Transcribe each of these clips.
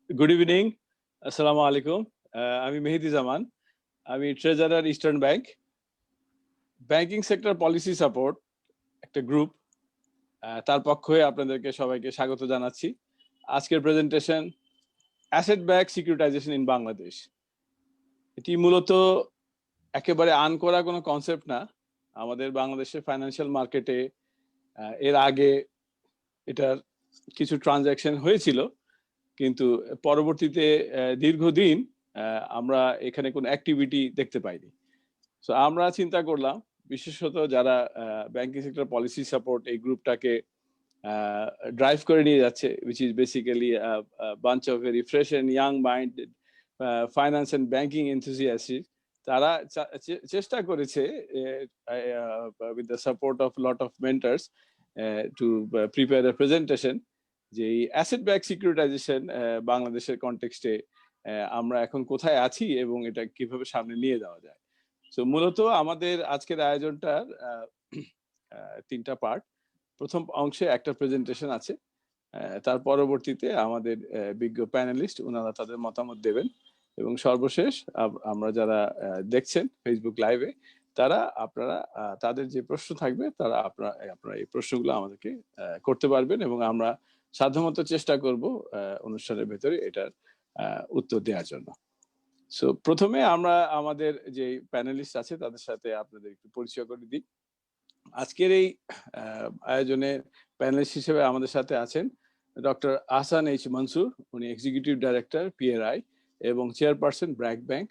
Good evening. Assalamu alaikum. আমি Mehdi Zaman. আমি Treasurer Eastern Bank. Banking Sector Policy Support একটা group তার পক্ষ হয়ে আপনাদেরকে সবাইকে স্বাগত জানাচ্ছি। আজকের presentation asset back securitization in Bangladesh. এটি মূলত একেবারে আনকরা কোনো কনসেপ্ট না। আমাদের বাংলাদেশের ফাইন্যান্সিয়াল মার্কেটে এর আগে এটার কিছু ট্রানজাকশন হয়েছিল, কিন্তু পরবর্তীতে দীর্ঘদিন আমরা এখানে কোনো অ্যাক্টিভিটি দেখতে পাইনি। সো আমরা চিন্তা করলাম বিশেষত যারা ব্যাংকিং সেক্টর পলিসি সাপোর্ট এই গ্রুপটাকে ড্রাইভ করে নিয়ে যাচ্ছে, which is basically a bunch of very fresh and young minded finance and banking enthusiasts, তারা চেষ্টা করেছে with the support of lot of mentors to prepare a presentation যে asset back সিকিউরিটাইজেশন বাংলাদেশের কনটেক্সটে আমরা এখন কোথায় আছি এবং এটা কিভাবে সামনে নিয়ে যাওয়া যায়। সো মূলত আমাদের আজকের আয়োজনটার তিনটা পার্ট। প্রথম অংশে একটা প্রেজেন্টেশন আছে, তার পরবর্তীতে আমাদের বিজ্ঞ প্যানেলিস্ট ওনারা তাদের মতামত দেবেন, এবং সর্বশেষ আমরা যারা দেখছেন ফেসবুক লাইভে আপনারা তাদের যে প্রশ্ন থাকবে তারা আপনারা এই প্রশ্নগুলো আমাদেরকে করতে পারবেন, এবং আমরা সাধ্যমতো চেষ্টা করব অনুষ্ঠানের ভেতরে এটার উত্তর দেওয়ার জন্য। সো প্রথমে আমরা আমাদের যে প্যানেলিস্ট আছে তাদের সাথে আপনাদের একটু পরিচয় করে দিই। আজকের এই আয়োজনে প্যানেলিস্ট হিসেবে আমাদের সাথে আছেন ডক্টর আহসান এইচ মানসুর, উনি এক্সিকিউটিভ ডাইরেক্টর PRI এবং chairperson BRAC bank.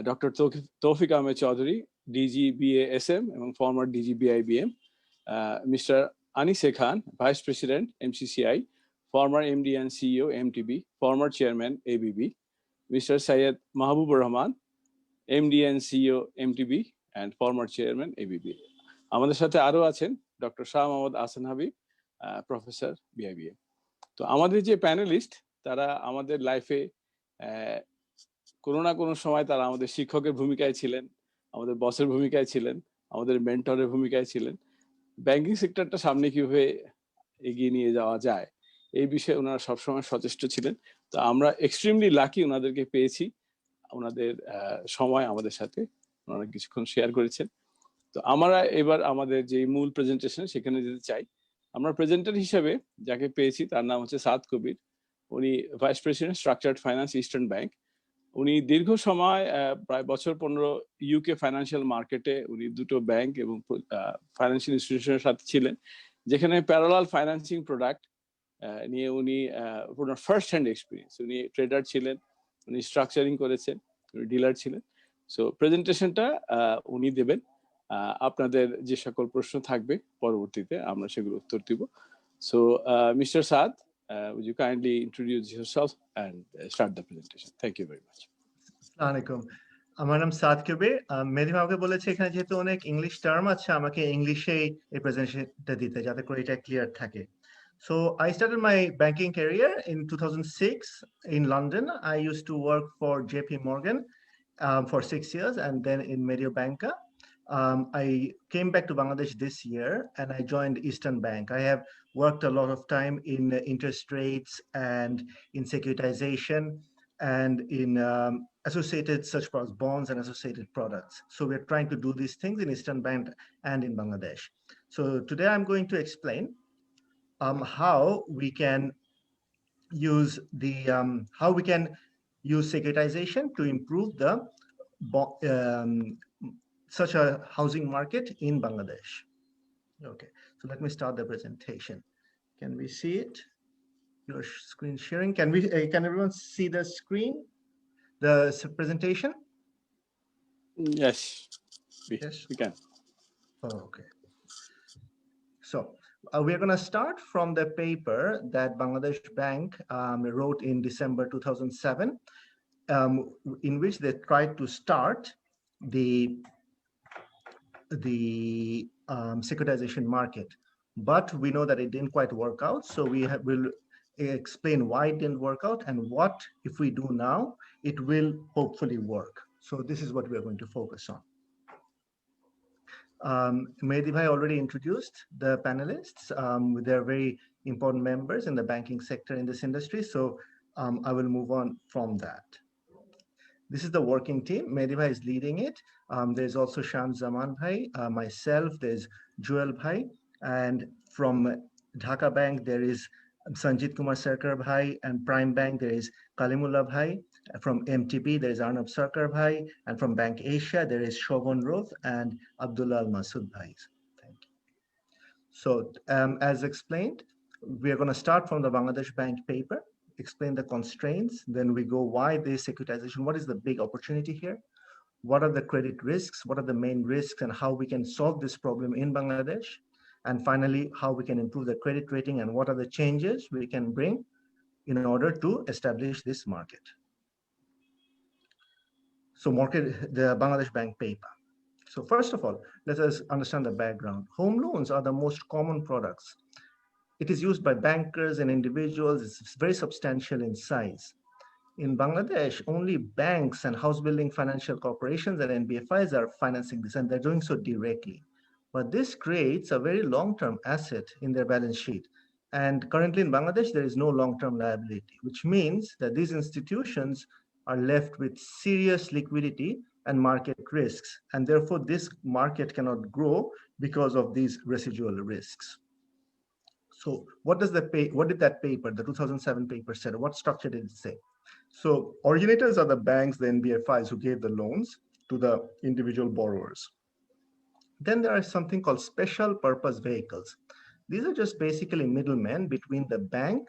Doctor Taufiq Ahmed Chowdhury, DG BASM এবং former DG BIBM। Mister Anis A Khan, vice president MCCI, former MD and CEO MTB, former chairman ABB. Mr. Syed Mahbubur Rahman, MD and CEO MTB and former chairman ABB. আমাদের সাথে আরো আছেন doctor Shah Ahsan Habib, professor BIBM। তো আমাদের যে panelist তারা আমাদের লাইফে কোনো না কোনো সময় তারা আমাদের শিক্ষকের ভূমিকায় ছিলেন, আমাদের বসের ভূমিকায় ছিলেন, আমাদের মেন্টরের ভূমিকায় ছিলেন। ব্যাংকিং সেক্টরটা সামনে কিভাবে এগিয়ে নিয়ে যাওয়া যায় এই বিষয়ে ওনারা সবসময় সচেষ্ট ছিলেন। তো আমরা এক্সট্রিমলি লাকি ওনাদেরকে পেয়েছি, ওনাদের সময় আমাদের সাথে ওনারা কিছুক্ষণ শেয়ার করেছেন। তো আমরা এবার আমাদের যে মূল প্রেজেন্টেশন সেখানে যেতে চাই। আমরা প্রেজেন্টার হিসেবে যাকে পেয়েছি তার নাম হচ্ছে সাদ কবির। উনি vice president structured finance eastern bank. উনি দীর্ঘ সময় প্রায় বছর 15 UK ফাইন্যান্সিয়াল মার্কেটে উনি দুটো ব্যাংক এবং ফাইন্যান্সিয়াল ইনস্টিটিউশনের সাথে ছিলেন, যেখানে প্যারালাল ফাইন্যান্সিং প্রোডাক্ট নিয়ে উনি ফার্স্ট হ্যান্ড এক্সপিরিয়েন্স। উনি ট্রেডার ছিলেন, উনি স্ট্রাকচারিং করেছেন, উনি ডিলার ছিলেন। সো প্রেজেন্টেশনটা উনি দেবেন। আপনাদের যে সকল প্রশ্ন থাকবে পরবর্তীতে আমরা সেগুলো উত্তর দিব। So mister Saad, would you kindly introduce yourself and start the presentation? Thank you very much. আসসালামু আলাইকুম, আমার নাম সাদ কবির। মেহদি আমাকে বলেছে এখানে যেহেতু অনেক ইংলিশ টার্ম আছে আমাকে ইংলিশেই এই প্রেজেন্টেশনটা দিতে, যাতে করে এটা ক্লিয়ার থাকে। So I started my banking career in 2006 in London. I used to work for JP Morgan for 6 years and then in Mediobanca. I came back to Bangladesh this year and I joined Eastern Bank. I have worked a lot of time in interest rates and in securitization and in associated such products, bonds and associated products. So we're trying to do these things in Eastern Bank and in Bangladesh. So today I'm going to explain how we can use securitization to improve the such a housing market in Bangladesh. Okay, so let me start the presentation. Can we see it? Your screen sharing. Can everyone see the screen, the presentation? Yes, we can. Oh, okay. So we're going to start from the paper that Bangladesh Bank wrote in December 2007, in which they tried to start the securitization market. But we know that it didn't quite work out. So we'll explain why it didn't work out and what, if we do now, it will hopefully work. So this is what we're going to focus on. Mehdi bhai already introduced the panelists. They're very important members in the banking sector in this industry. So I will move on from that. This is the working team. Mehdi bhai is leading it. There's also Sham Zaman bhai, myself, there's Joel bhai, and from Dhaka Bank, there is Sanjit Kumar Sarkar bhai, and Prime Bank, there is Kalim Ullah bhai. From MTB, there is Arnab Sarkar bhai, and from Bank Asia, there is Shobhan Roth and Abdullah Al Masood bhai. Thank you. So as explained, we are going to start from the Bangladesh Bank paper, explain the constraints, then we go why this securitization, what is the big opportunity here, what are the credit risks, what are the main risks, and how we can solve this problem in Bangladesh, and finally, how we can improve the credit rating and what are the changes we can bring in order to establish this market. So the Bangladesh Bank paper. So first of all, let us understand the background. Home loans are the most common products. It is used by bankers and individuals. It's very substantial in size. In Bangladesh, only banks and house building financial corporations and NBFIs are financing this, and they're doing so directly. But this creates a very long-term asset in their balance sheet. And currently in Bangladesh, there is no long-term liability, which means that these institutions are left with serious liquidity and market risks. And therefore, this market cannot grow because of these residual risks. So what did that paper, the 2007 paper said? What structure did it say? So originators are the banks, the NBFIs who gave the loans to the individual borrowers. Then there are something called special purpose vehicles. These are just basically middlemen between the bank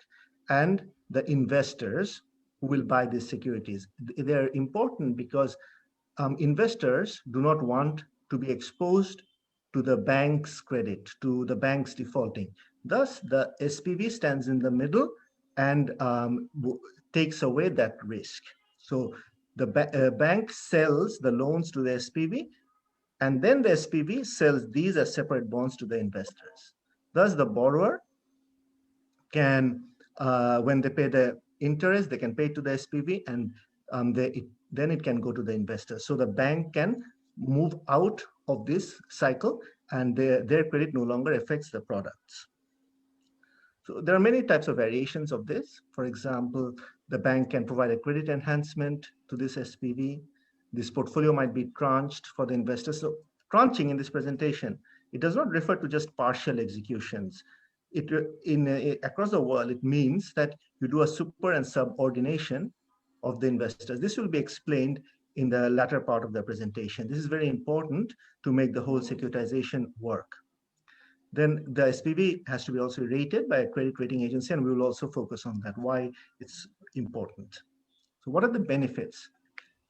and the investors who will buy these securities. They're important because investors do not want to be exposed to the bank's credit, to the bank's defaulting. Thus, the SPV stands in the middle and takes away that risk. So the bank sells the loans to the SPV, and then the SPV sells these as separate bonds to the investors. Thus, the borrower can, when they pay the interest, they can pay to the SPV, and then it can go to the investors. So the bank can move out of this cycle, and their credit no longer affects the products. So there are many types of variations of this. For example, the bank can provide a credit enhancement to this SPV. This portfolio might be tranched for the investors. So tranching in this presentation, it does not refer to just partial executions. Across the world, it means that you do a super and subordination of the investors. This will be explained in the latter part of the presentation. This is very important to make the whole securitization work. Then the SPV has to be also rated by a credit rating agency, and we will also focus on that, why it's important. So what are the benefits?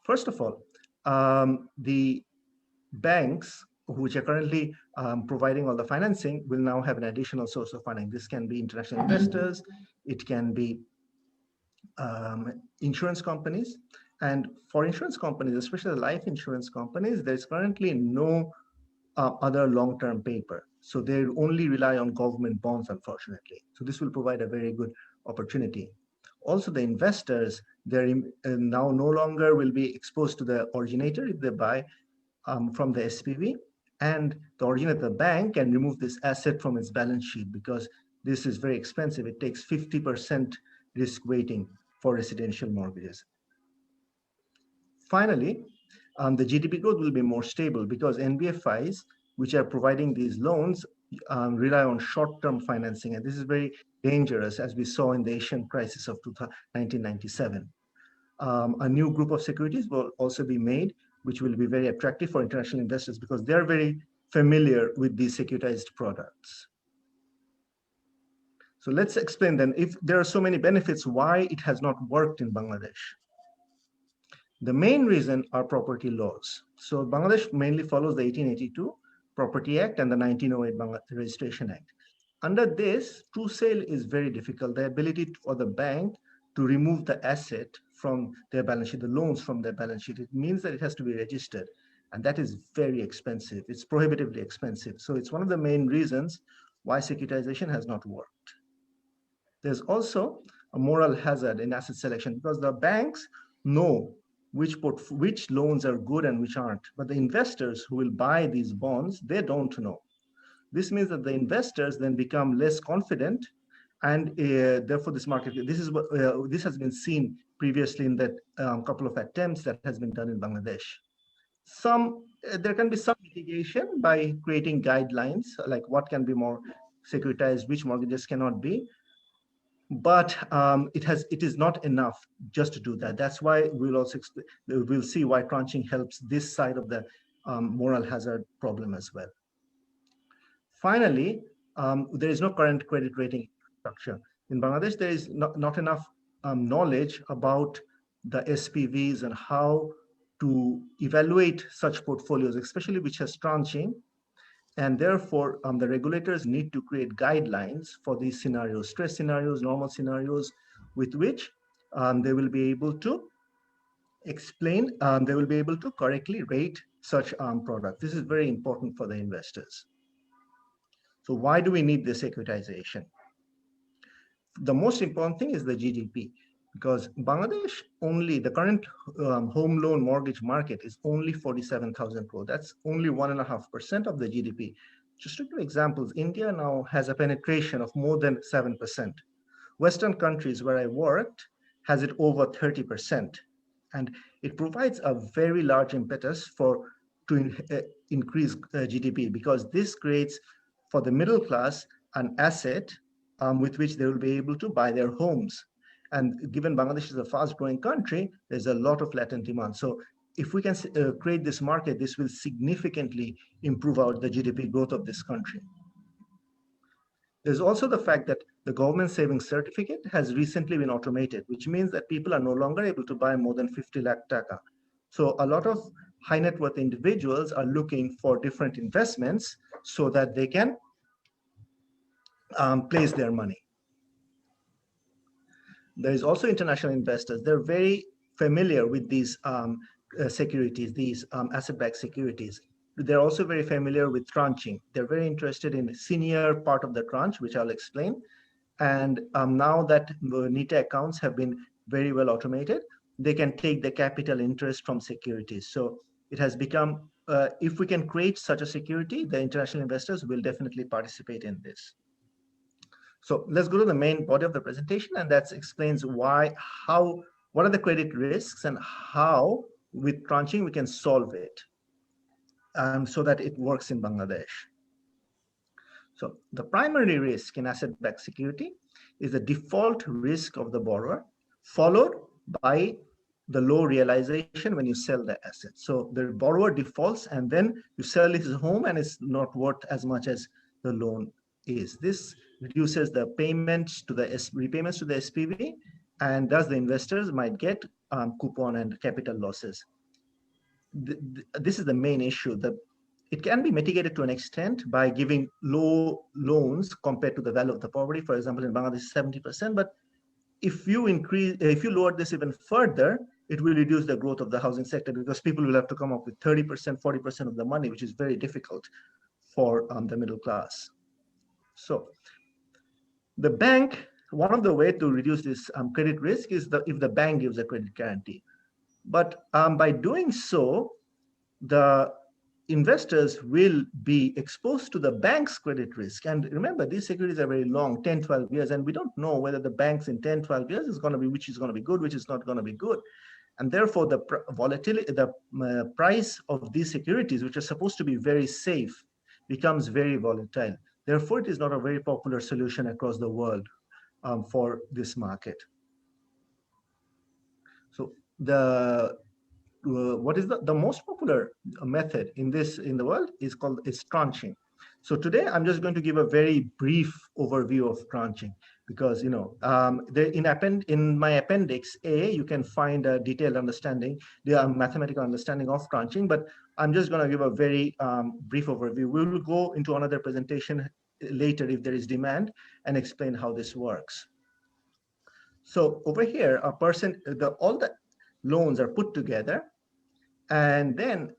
First of all, the banks, which are currently providing all the financing, will now have an additional source of funding. This can be international investors, it can be insurance companies. And for insurance companies, especially the life insurance companies, there's currently no other long-term paper. So they only rely on government bonds, unfortunately. So this will provide a very good opportunity. Also, the investors, they're now no longer will be exposed to the originator if they buy from the SPV, and the originator, the bank, can remove this asset from its balance sheet because this is very expensive. It takes 50% risk weighting for residential mortgages. Finally, the GDP growth will be more stable because NBFIs, which are providing these loans, rely on short-term financing, and this is very dangerous, as we saw in the Asian crisis of 1997. A new group of securities will also be made, which will be very attractive for international investors because they're very familiar with these securitized products. So let's explain then, if there are so many benefits, why it has not worked in Bangladesh. The main reason are property laws. So Bangladesh mainly follows the 1882 Property Act and the 1908 Bangladesh Registration Act. Under this, true sale is very difficult. The ability for the bank to remove the asset from their balance sheet, the loans from their balance sheet, it means that it has to be registered. And that is very expensive. It's prohibitively expensive. So it's one of the main reasons why securitization has not worked. There's also a moral hazard in asset selection because the banks know which loans are good and which aren't. But the investors who will buy these bonds, they don't know. This means that the investors then become less confident And therefore, this market, this has been seen previously in that couple of attempts that has been done in Bangladesh. There can be some mitigation by creating guidelines, like what can be more securitized, which mortgages cannot be. But it is not enough just to do that. That's why we'll see why tranching helps this side of the moral hazard problem as well. Finally, there is no current credit rating structure. In Bangladesh, there is not enough knowledge about the SPVs and how to evaluate such portfolios, especially which has tranching. And therefore, the regulators need to create guidelines for these scenarios, stress scenarios, normal scenarios, with which they will be able to explain, they will be able to correctly rate such products. This is very important for the investors. So why do we need this securitization? The most important thing is the GDP, because Bangladesh the current home loan mortgage market is only 47,000 crore. That's only 1.5% of the GDP. Just to give examples, India now has a penetration of more than 7%. Western countries where I worked has it over 30%. And it provides a very large impetus to increase GDP, because this creates for the middle class an asset with which they will be able to buy their homes. And given Bangladesh is a fast growing country, there's a lot of latent demand. So if we can create this market, this will significantly improve the GDP growth of this country. There's also the fact that the government savings certificate has recently been automated, which means that people are no longer able to buy more than 50 lakh taka. So a lot of high net worth individuals are looking for different investments so that they can place their money. There is also international investors. They're very familiar with these securities, these asset-backed securities. They're also very familiar with tranching. They're very interested in the senior part of the tranche, which I'll explain. And now that NITA accounts have been very well automated, they can take the capital interest from securities. So it has become, if we can create such a security, the international investors will definitely participate in this. So let's go to the main body of the presentation, and that explains what are the credit risks and how with tranching we can solve it so that it works in Bangladesh. So the primary risk in asset-backed security is the default risk of the borrower, followed by the low realization when you sell the asset. So the borrower defaults and then you sell his home and it's not worth as much as the loan is. This reduces the repayments to the SPV, and thus the investors might get coupon and capital losses. This is the main issue. It can be mitigated to an extent by giving low loans compared to the value of the property. For example, in Bangladesh, 70%. But if you lower this even further, it will reduce the growth of the housing sector, because people will have to come up with 30%, 40% of the money, which is very difficult for the middle class. So the bank, one of the ways to reduce this credit risk is if the bank gives a credit guarantee. But by doing so, the investors will be exposed to the bank's credit risk. And remember, these securities are very long, 10, 12 years, and we don't know whether the banks in 10, 12 years which is going to be good, which is not going to be good. And therefore, the volatility, the price of these securities, which are supposed to be very safe, becomes very volatile. Therefore, it is not a very popular solution across the world for this market. So what is the most popular method in the world is tranching. So today I'm just going to give a very brief overview of tranching, because in my appendix A you can find a detailed understanding, the mathematical understanding of tranching, but I'm just going to give a very brief overview. We will go into another presentation later if there is demand and explain how this works. So over here, all the loans are put together, and then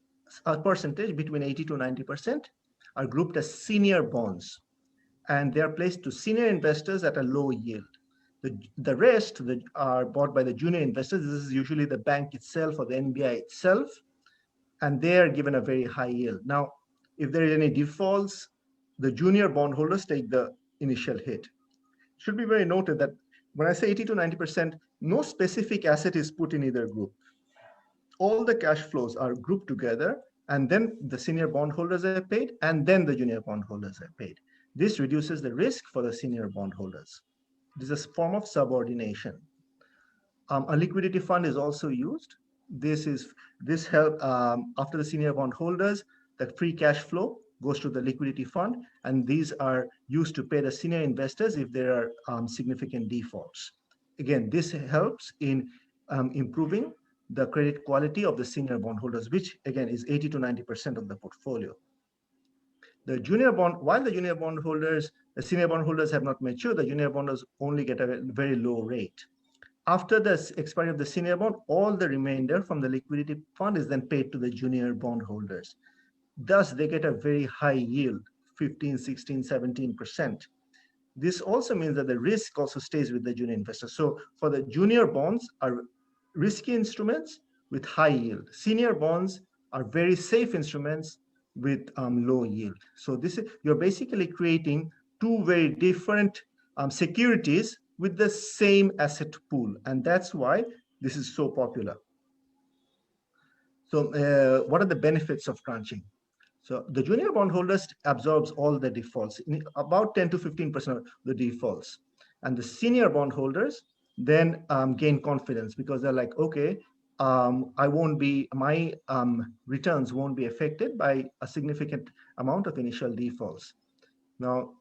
a percentage between 80 to 90% are grouped as senior bonds, and they are placed to senior investors at a low yield. The rest are bought by the junior investors. This is usually the bank itself or the NBI itself, and they are given a very high yield. Now, if there is any defaults, the junior bondholders take the initial hit. should be very noted that when I say 80 to 90%, no specific asset is put in either group. All the cash flows are grouped together, and then the senior bondholders are paid, and then the junior bondholders are paid. This reduces the risk for the senior bondholders. This is a form of subordination. A liquidity fund is also used. This help after the senior bondholders, that free cash flow goes to the liquidity fund, and these are used to pay the senior investors if there are significant defaults. Again, this helps in improving the credit quality of the senior bondholders, which again is 80 to 90% of the portfolio. While the senior bondholders have not matured, the junior bondholders only get a very low rate. After the expiry of the senior bond, all the remainder from the liquidity fund is then paid to the junior bondholders. Thus, they get a very high yield, 15, 16, 17%. This also means that the risk also stays with the junior investors. So for the junior bonds are risky instruments with high yield. Senior bonds are very safe instruments with low yield. So you're basically creating two very different securities with the same asset pool. And that's why this is so popular. So what are the benefits of tranching? So the junior bondholders absorbs all the defaults, about 10 to 15% of the defaults. And the senior bondholders then gain confidence because they're like, okay, my returns won't be affected by a significant amount of initial defaults. Now,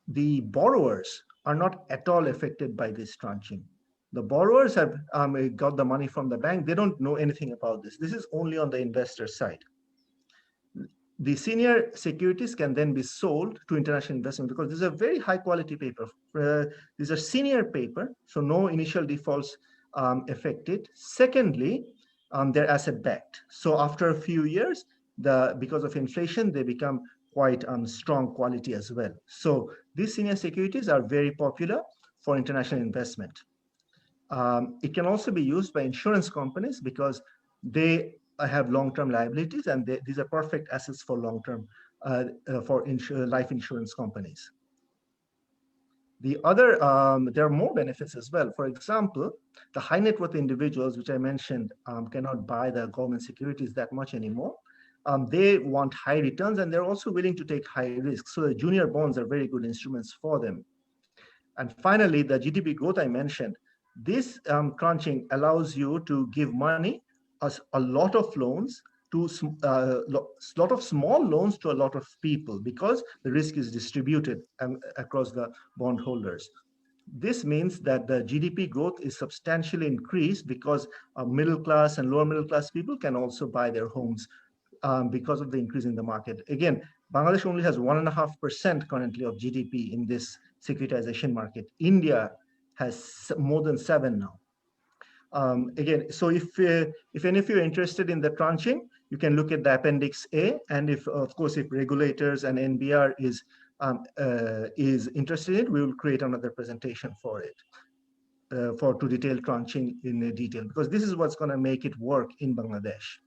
the borrowers are not at all affected by this tranching. The borrowers have got the money from the bank. They don't know anything about this. This is only on the investor side. The senior securities can then be sold to international investment because this is a very high quality paper. These are senior paper, so no initial defaults affected. Secondly, they're asset backed. So after a few years, because of inflation, they become quite strong quality as well. So these senior securities are very popular for international investment. It can also be used by insurance companies because they have long-term liabilities, and these are perfect assets for long-term life insurance companies. There are more benefits as well. For example, the high net worth individuals, which I mentioned, cannot buy the government securities that much anymore. They want high returns, and they're also willing to take high risks. So the junior bonds are very good instruments for them. And finally, the GDP growth I mentioned, this tranching allows you to give money, a lot of loans to lot of small loans to a lot of people because the risk is distributed across the bondholders. This means that the GDP growth is substantially increased because middle class and lower middle class people can also buy their homes because of the increase in the market. Again, Bangladesh only has 1.5% currently of GDP in this securitization market. India has more than 7 now. Again, so if any of you are interested in the tranching, you can look at the Appendix A, and if regulators and NBR is interested in it, we will create another presentation for it, to detail tranching in detail, because this is what's going to make it work in Bangladesh.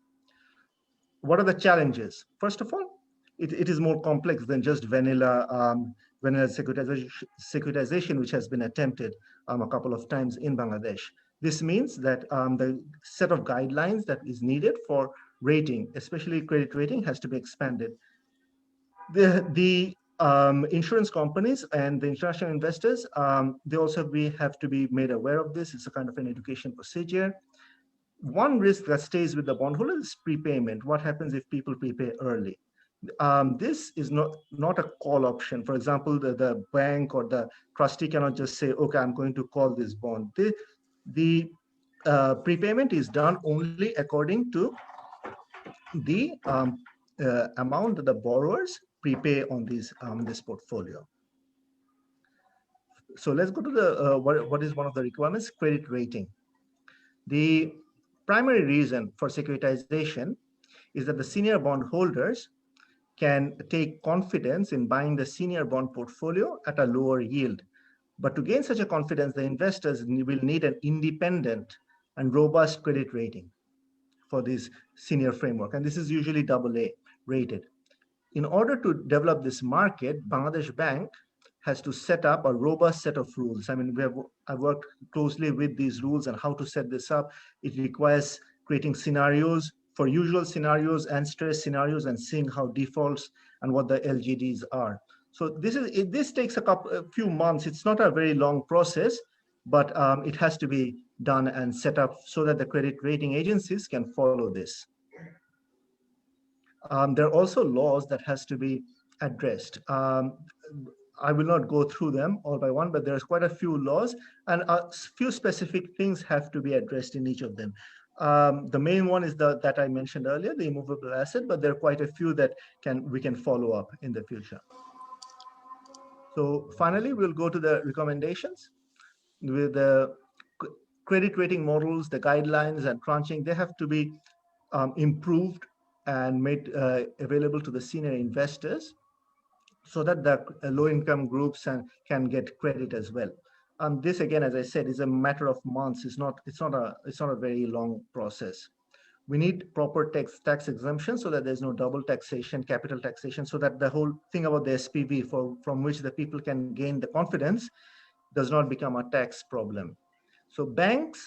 What are the challenges? First of all, it is more complex than just vanilla securitization, which has been attempted a couple of times in Bangladesh. This means that the set of guidelines that is needed for rating, especially credit rating, has to be expanded. The insurance companies and the international investors, they also have to be made aware of this. It's a kind of an education procedure. One risk that stays with the bondholder is prepayment. What happens if people prepay early? This is not a call option. For example, the bank or the trustee cannot just say, okay, I'm going to call this bond. The prepayment is done only according to the amount that the borrowers prepay on this portfolio. So let's go to the what is one of the requirements: credit rating. The primary reason for securitization is that the senior bond holders can take confidence in buying the senior bond portfolio at a lower yield. But to gain such a confidence, the investors will need an independent and robust credit rating for this senior framework. And this is usually AA rated. In order to develop this market, Bangladesh Bank has to set up a robust set of rules. I mean, I've worked closely with these rules and how to set this up. It requires creating scenarios for usual scenarios and stress scenarios and seeing how defaults and what the LGDs are. So this takes a few months. It's not a very long process, but it has to be done and set up so that the credit rating agencies can follow this. There are also laws that has to be addressed. I will not go through them all by one, but there's quite a few laws and a few specific things have to be addressed in each of them. The main one is that I mentioned earlier, the immovable asset, but there are quite a few that we can follow up in the future. So finally, we'll go to the recommendations. With the credit rating models, the guidelines and tranching, they have to be improved and made available to the senior investors so that the low-income groups can get credit as well. This again, as I said, is a matter of months. It's not a very long process. We need proper tax exemption so that there's no double taxation, capital taxation, so that the whole thing about the SPV from which the people can gain the confidence does not become a tax problem. So banks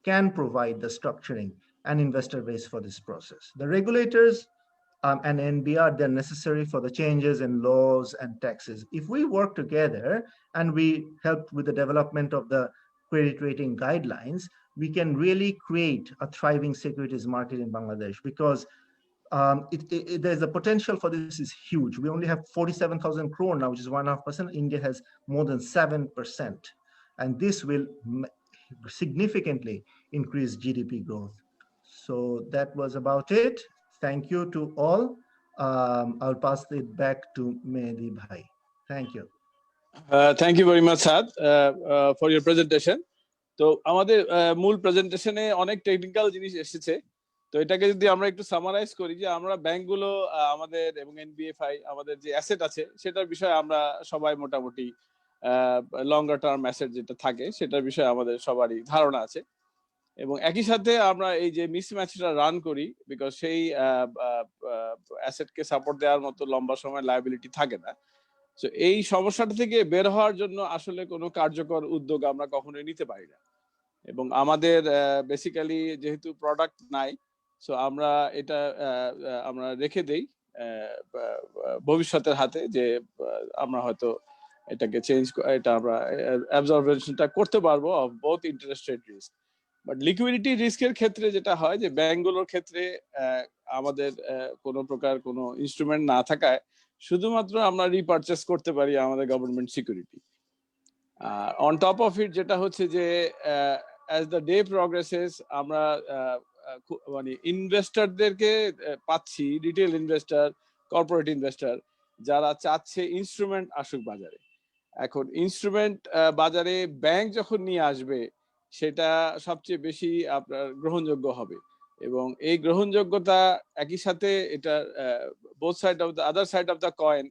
can provide the structuring and investor base for this process. The regulators and NBR, they're necessary for the changes in laws and taxes. If we work together and we help with the development of the credit rating guidelines, we can really create a thriving securities market in Bangladesh, because there's a potential for this is huge. We only have 47,000 crore now, which is 1.5%. India has more than 7%. And this will significantly increase GDP growth. So that was about it. Thank you to all. I'll pass it back to Mehdi Bhai. Thank you. Thank you very much, Saad, for your presentation. তো আমাদের মূল প্রেজেন্টেশনে অনেক technical জিনিস এসেছে। তো এটাকে যদি আমরা একটু সামারাইজ করি, যে আমরা ব্যাংকগুলো আমাদের এবং এনবিএফআই আমাদের যে অ্যাসেট আছে সেটার বিষয়ে আমরা সবাই মোটামুটি লঙ্গার টার্ম অ্যাসেট যেটা থাকে সেটার বিষয়ে আমাদের সবারই ধারণা আছে। এবং একই সাথে আমরা এই যে মিসম্যাচটা রান করি, বিকজ সেই অ্যাসেটকে সাপোর্ট দেওয়ার মতো লম্বা সময় লায়াবিলিটি থাকে না। তো এই সমস্যাটা থেকে বের হওয়ার জন্য আসলে কোনো কার্যকর উদ্যোগ আমরা কখনোই নিতে পারি না। এবং আমাদের বেসিক্যালি যেহেতু প্রোডাক্ট নাই, সো আমরা এটা আমরা রেখে দেই ভবিষ্যতের হাতে, যে আমরা হয়তো এটাকে এটা আমরা অ্যাবজর্বেশনটা করতে পারবো of both interest rate risk. But liquidity রিস্কের ক্ষেত্রে যেটা হয়, যে ব্যাংকগুলোর ক্ষেত্রে আমাদের কোনো প্রকার কোনো ইনস্ট্রুমেন্ট না থাকায় শুধুমাত্র আমরা রিপারচেস করতে পারি আমাদের government security. On top of it যেটা হচ্ছে যে অ্যাজ দ্য ডে প্রগ্রেসেস আমরা মানে ইনভেস্টরদেরকে পাচ্ছি, রিটেল ইনভেস্টর, কর্পোরেট ইনভেস্টর, যারা চাচ্ছে ইনস্ট্রুমেন্ট আসুক বাজারে। এখন ইনস্ট্রুমেন্ট বাজারে ব্যাংক যখন নিয়ে আসবে সেটা সবচেয়ে বেশি আপনার গ্রহণযোগ্য হবে। এবং এই গ্রহণযোগ্যতা একই সাথে এটা both side of the other side of the coin,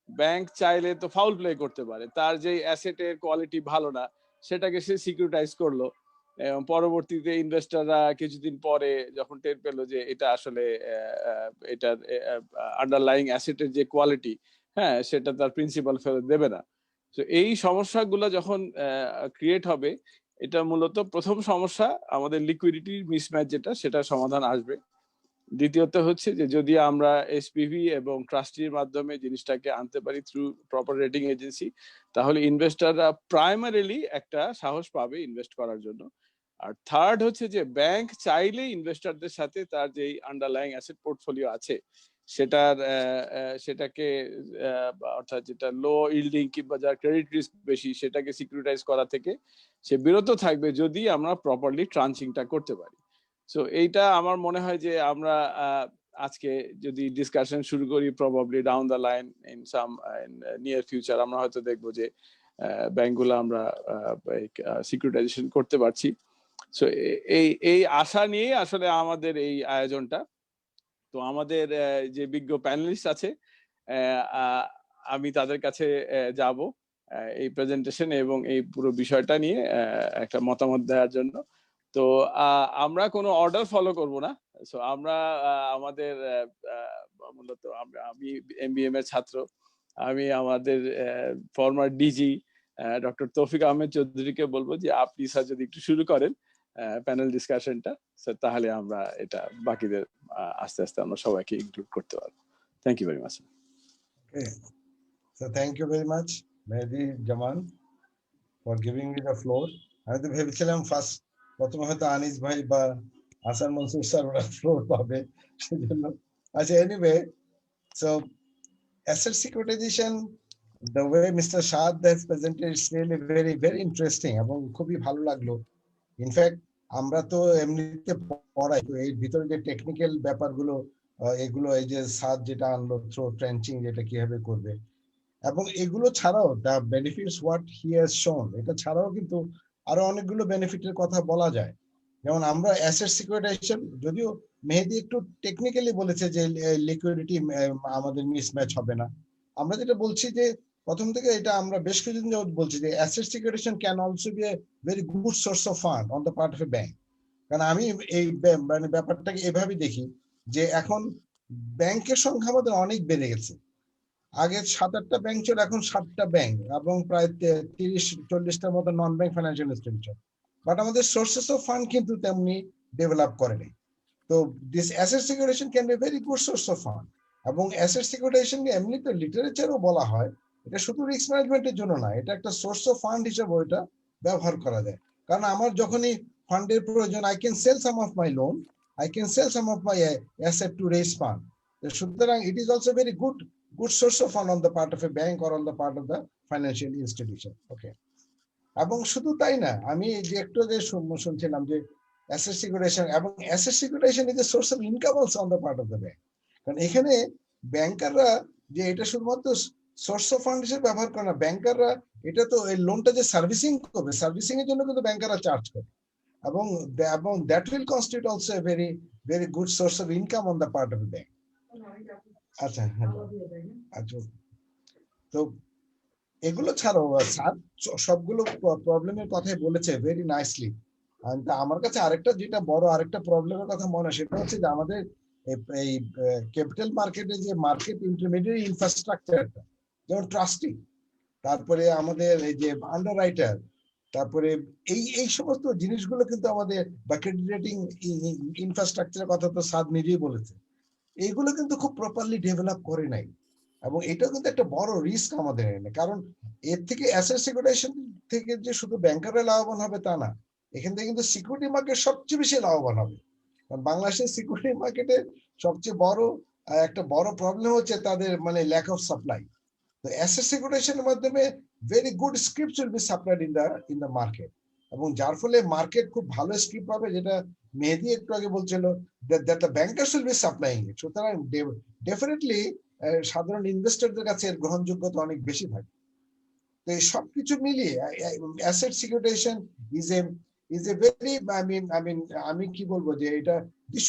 bank চাইলে তো ফাউল প্লে করতে পারে। তার যে অ্যাসেটের কোয়ালিটি ভালো না সেটাকে সে সিকিউরিটাইজ করলো, এবং পরবর্তীতে ইনভেস্টররা কিছুদিন পরে যখন টের পেলো যে এটা আসলে এটার আন্ডারলাইং অ্যাসেটের যে কোয়ালিটি, হ্যাঁ, সেটা তার প্রিন্সিপাল ফেরত দেবে না। তো এই সমস্যাগুলো যখন ক্রিয়েট হবে, এটা মূলত প্রথম সমস্যা আমাদের লিকুইডিটির মিসম্যাচ যেটা, সেটা সমাধান আসবে। দ্বিতীয়ত হচ্ছে যে যদি আমরা এসপিভি এবং ট্রাস্টির মাধ্যমে জিনিসটাকে আনতে পারি থ্রু প্রপার রেটিং এজেন্সি, তাহলে ইনভেস্টররা প্রাইমারিলি একটা সাহস পাবে ইনভেস্ট করার জন্য। আর থার্ড হচ্ছে যে ব্যাংক চাইলে ইনভেস্টরদের সাথে তার যে আন্ডারলাইং অ্যাসেট পোর্টফোলিও আছে সেটাকে অর্থাৎ যেটা লো ইল্ডিং কিংবা যার ক্রেডিট রিস্ক বেশি সেটাকে সিকিউরিটাইজ করা থেকে সে বিরত থাকবে যদি আমরা প্রপারলি ট্রান্সিংটা করতে পারি। সো এইটা আমার মনে হয় যে আমরা আজকে যদি ডিসকাশন শুরু করি, probably down the line in some near future আমরা হয়তো দেখবো যে ব্যাংকগুলো আমরা সিকিউরিটাইজেশন করতে পারছি। সো এই আশা নিয়ে আসলে আমাদের এই আয়োজনটা। তো আমাদের যে বিজ্ঞ প্যানেলিস্ট আছে, আমি তাদের কাছে যাব এই প্রেজেন্টেশন এবং এই পুরো বিষয়টা নিয়ে একটা মতামত দেওয়ার জন্য। তো আমরা কোনো অর্ডার ফলো করব না। সো আমরা আমাদের মূলত আমি এমবিএম এর ছাত্র, আমি আমাদের former DG doctor Taufiq Ahmed চৌধুরীকে বলবো যে আপনি স্যার যদি একটু শুরু করেন প্যানেল ডিসকাশনটা স্যার, তাহলে আমরা এটা বাকিদের আস্তে আস্তে আমরা সবাইকে ইনক্লুড করতে পারবো। Thank you very much. Okay, so thank you very much, Mehdi, Zaman, for giving me the floor. আমি তো ভেবেছিলাম ফার্স্ট প্রথমে হয়তো আনিস ভাই বা হাসান মনসুর স্যার ওরা ফ্লোর পাবে, সেজন্য। আচ্ছা, anyway, so asset securitization, the way Mr. Shah has presented, is really very very interesting এবং খুবই ভালো লাগলো। ইনফ্যাক্ট আমরা তো এমনিতে পড়াই, তো এর ভিতরে যে টেকনিক্যাল ব্যাপারগুলো এগুলো, এই যে সাদ যেটা আনলো থ্রো ট্রেঞ্চিং যেটা কিভাবে করবে, এবং এগুলো ছাড়াও the benefits what he has শোন, এটা ছাড়াও কিন্তু আরো অনেকগুলো বেনিফিটের কথা বলা যায়। যেমন আমরা অ্যাসেট সিকিউরিটাইজেশন, যদিও মেহেদি একটু টেকনিক্যালি বলেছে যে লিকুইডিটি আমাদের মিসম্যাচ হবে না, আমরা যেটা বলছি যে প্রথম থেকে এটা আমরা বেশ কিছুদিন যাবত বলছি যে asset securitization can also be a very good source of fund on the part of a bank. কারণ আমি এই মানে ব্যাপারটাকে এভাবে দেখি যে এখন ব্যাংকের সংখ্যা আমাদের অনেক বেড়ে গেছে। আগে 7-8টা ব্যাংক ছিল, এখন 7টা ব্যাংক এবং প্রায় 30-40টার মতো non bank financial institution, but আমাদের সোর্সেস অফ ফান্ড কিন্তু তেমনি ডেভেলপ করেনি। তো this asset securitization can be very good source of fund. এবং অ্যাসেট সিকিউরিটাইজেশন এমনিতে লিটারেচারও বলা হয়, এটা শুধু রিস্ক ম্যানেজমেন্টের জন্য না, এটা একটা সোর্স অফ ফান্ড হিসেবে এটা ব্যবহার করা যায়। কারণ আমার যখনই ফান্ডের প্রয়োজন, I can sell some of my loan, I can sell some of my asset to raise fund. সুতরাং it is also very good source of fund on the part of a bank or on the part of the financial institution. Okay. এবং শুধু তাই না, আমি যে একটু যে শুনছিলাম যে অ্যাসেট সিকিউরিটাইজেশন, এবং asset securitization is a source of income also on the part of the bank. কারণ এখানে ব্যাংকাররা যে এটা শুধুমাত্র সোর্স অফ ফান্ড হিসেবে ব্যবহার করে না, ব্যাংকাররা এটা তো এই লোনটা যে সার্ভিসিং করবে, সার্ভিসিং এর জন্য কিন্তু ব্যাংকাররা চার্জ করে, এবং that will constitute also a very very good source of income on the part of the bank. আচ্ছা, আচ্ছা, তো এগুলো ছাড়াও স্যার সবগুলো প্রবলেমের কথাই বলেছে ভেরি নাইসলি। আমার কাছে আরেকটা যেটা বড় আরেকটা প্রবলেমের কথা মনে হয়, সেটা হচ্ছে যে আমাদের এই ক্যাপিটাল মার্কেটে যে মার্কেট ইন্টারমিডিয়েট ইনফ্রাস্ট্রাকচারটা, যেমন ট্রাস্টি, তারপরে আমাদের এই যে আন্ডাররাইটার, তারপরে এই সমস্ত জিনিসগুলো কিন্তু আমাদের বা ক্রেডিট রেটিং ইনফ্রাস্ট্রাকচারের কথা তো সাদ নিজেই বলেছে, এইগুলো কিন্তু খুব প্রপারলি ডেভেলপ করে নাই। এবং এটাও কিন্তু একটা বড় রিস্ক আমাদের এনে, কারণ এর থেকে অ্যাসেট সিকিউরিটাইজেশন থেকে যে শুধু ব্যাংকাররা লাভবান হবে তা না, এখান থেকে কিন্তু সিকিউরিটি মার্কেট সবচেয়ে বেশি লাভবান হবে। কারণ বাংলাদেশের সিকিউরিটি মার্কেটে সবচেয়ে বড় একটা বড় প্রবলেম হচ্ছে তাদের মানে ল্যাক অফ সাপ্লাই। তো অ্যাসেট সিকিউরিটাইজেশনের মাধ্যমে very good scripts will be supplied in the market, এবং যার ফলে মার্কেট খুব ভালো স্ক্রিপ্ট পাবে, যেটা মেহেদি একটু আগে বলছিল that the bankers will be supplying it. সুতরাং ডেফিনেটলি সাধারণ ইনভেস্টরদের কাছে এর গ্রহণযোগ্যতা অনেক বেশি থাকে। তো এই সবকিছু মিলিয়ে asset securitization is a very আমি কি বলবো যে এটা this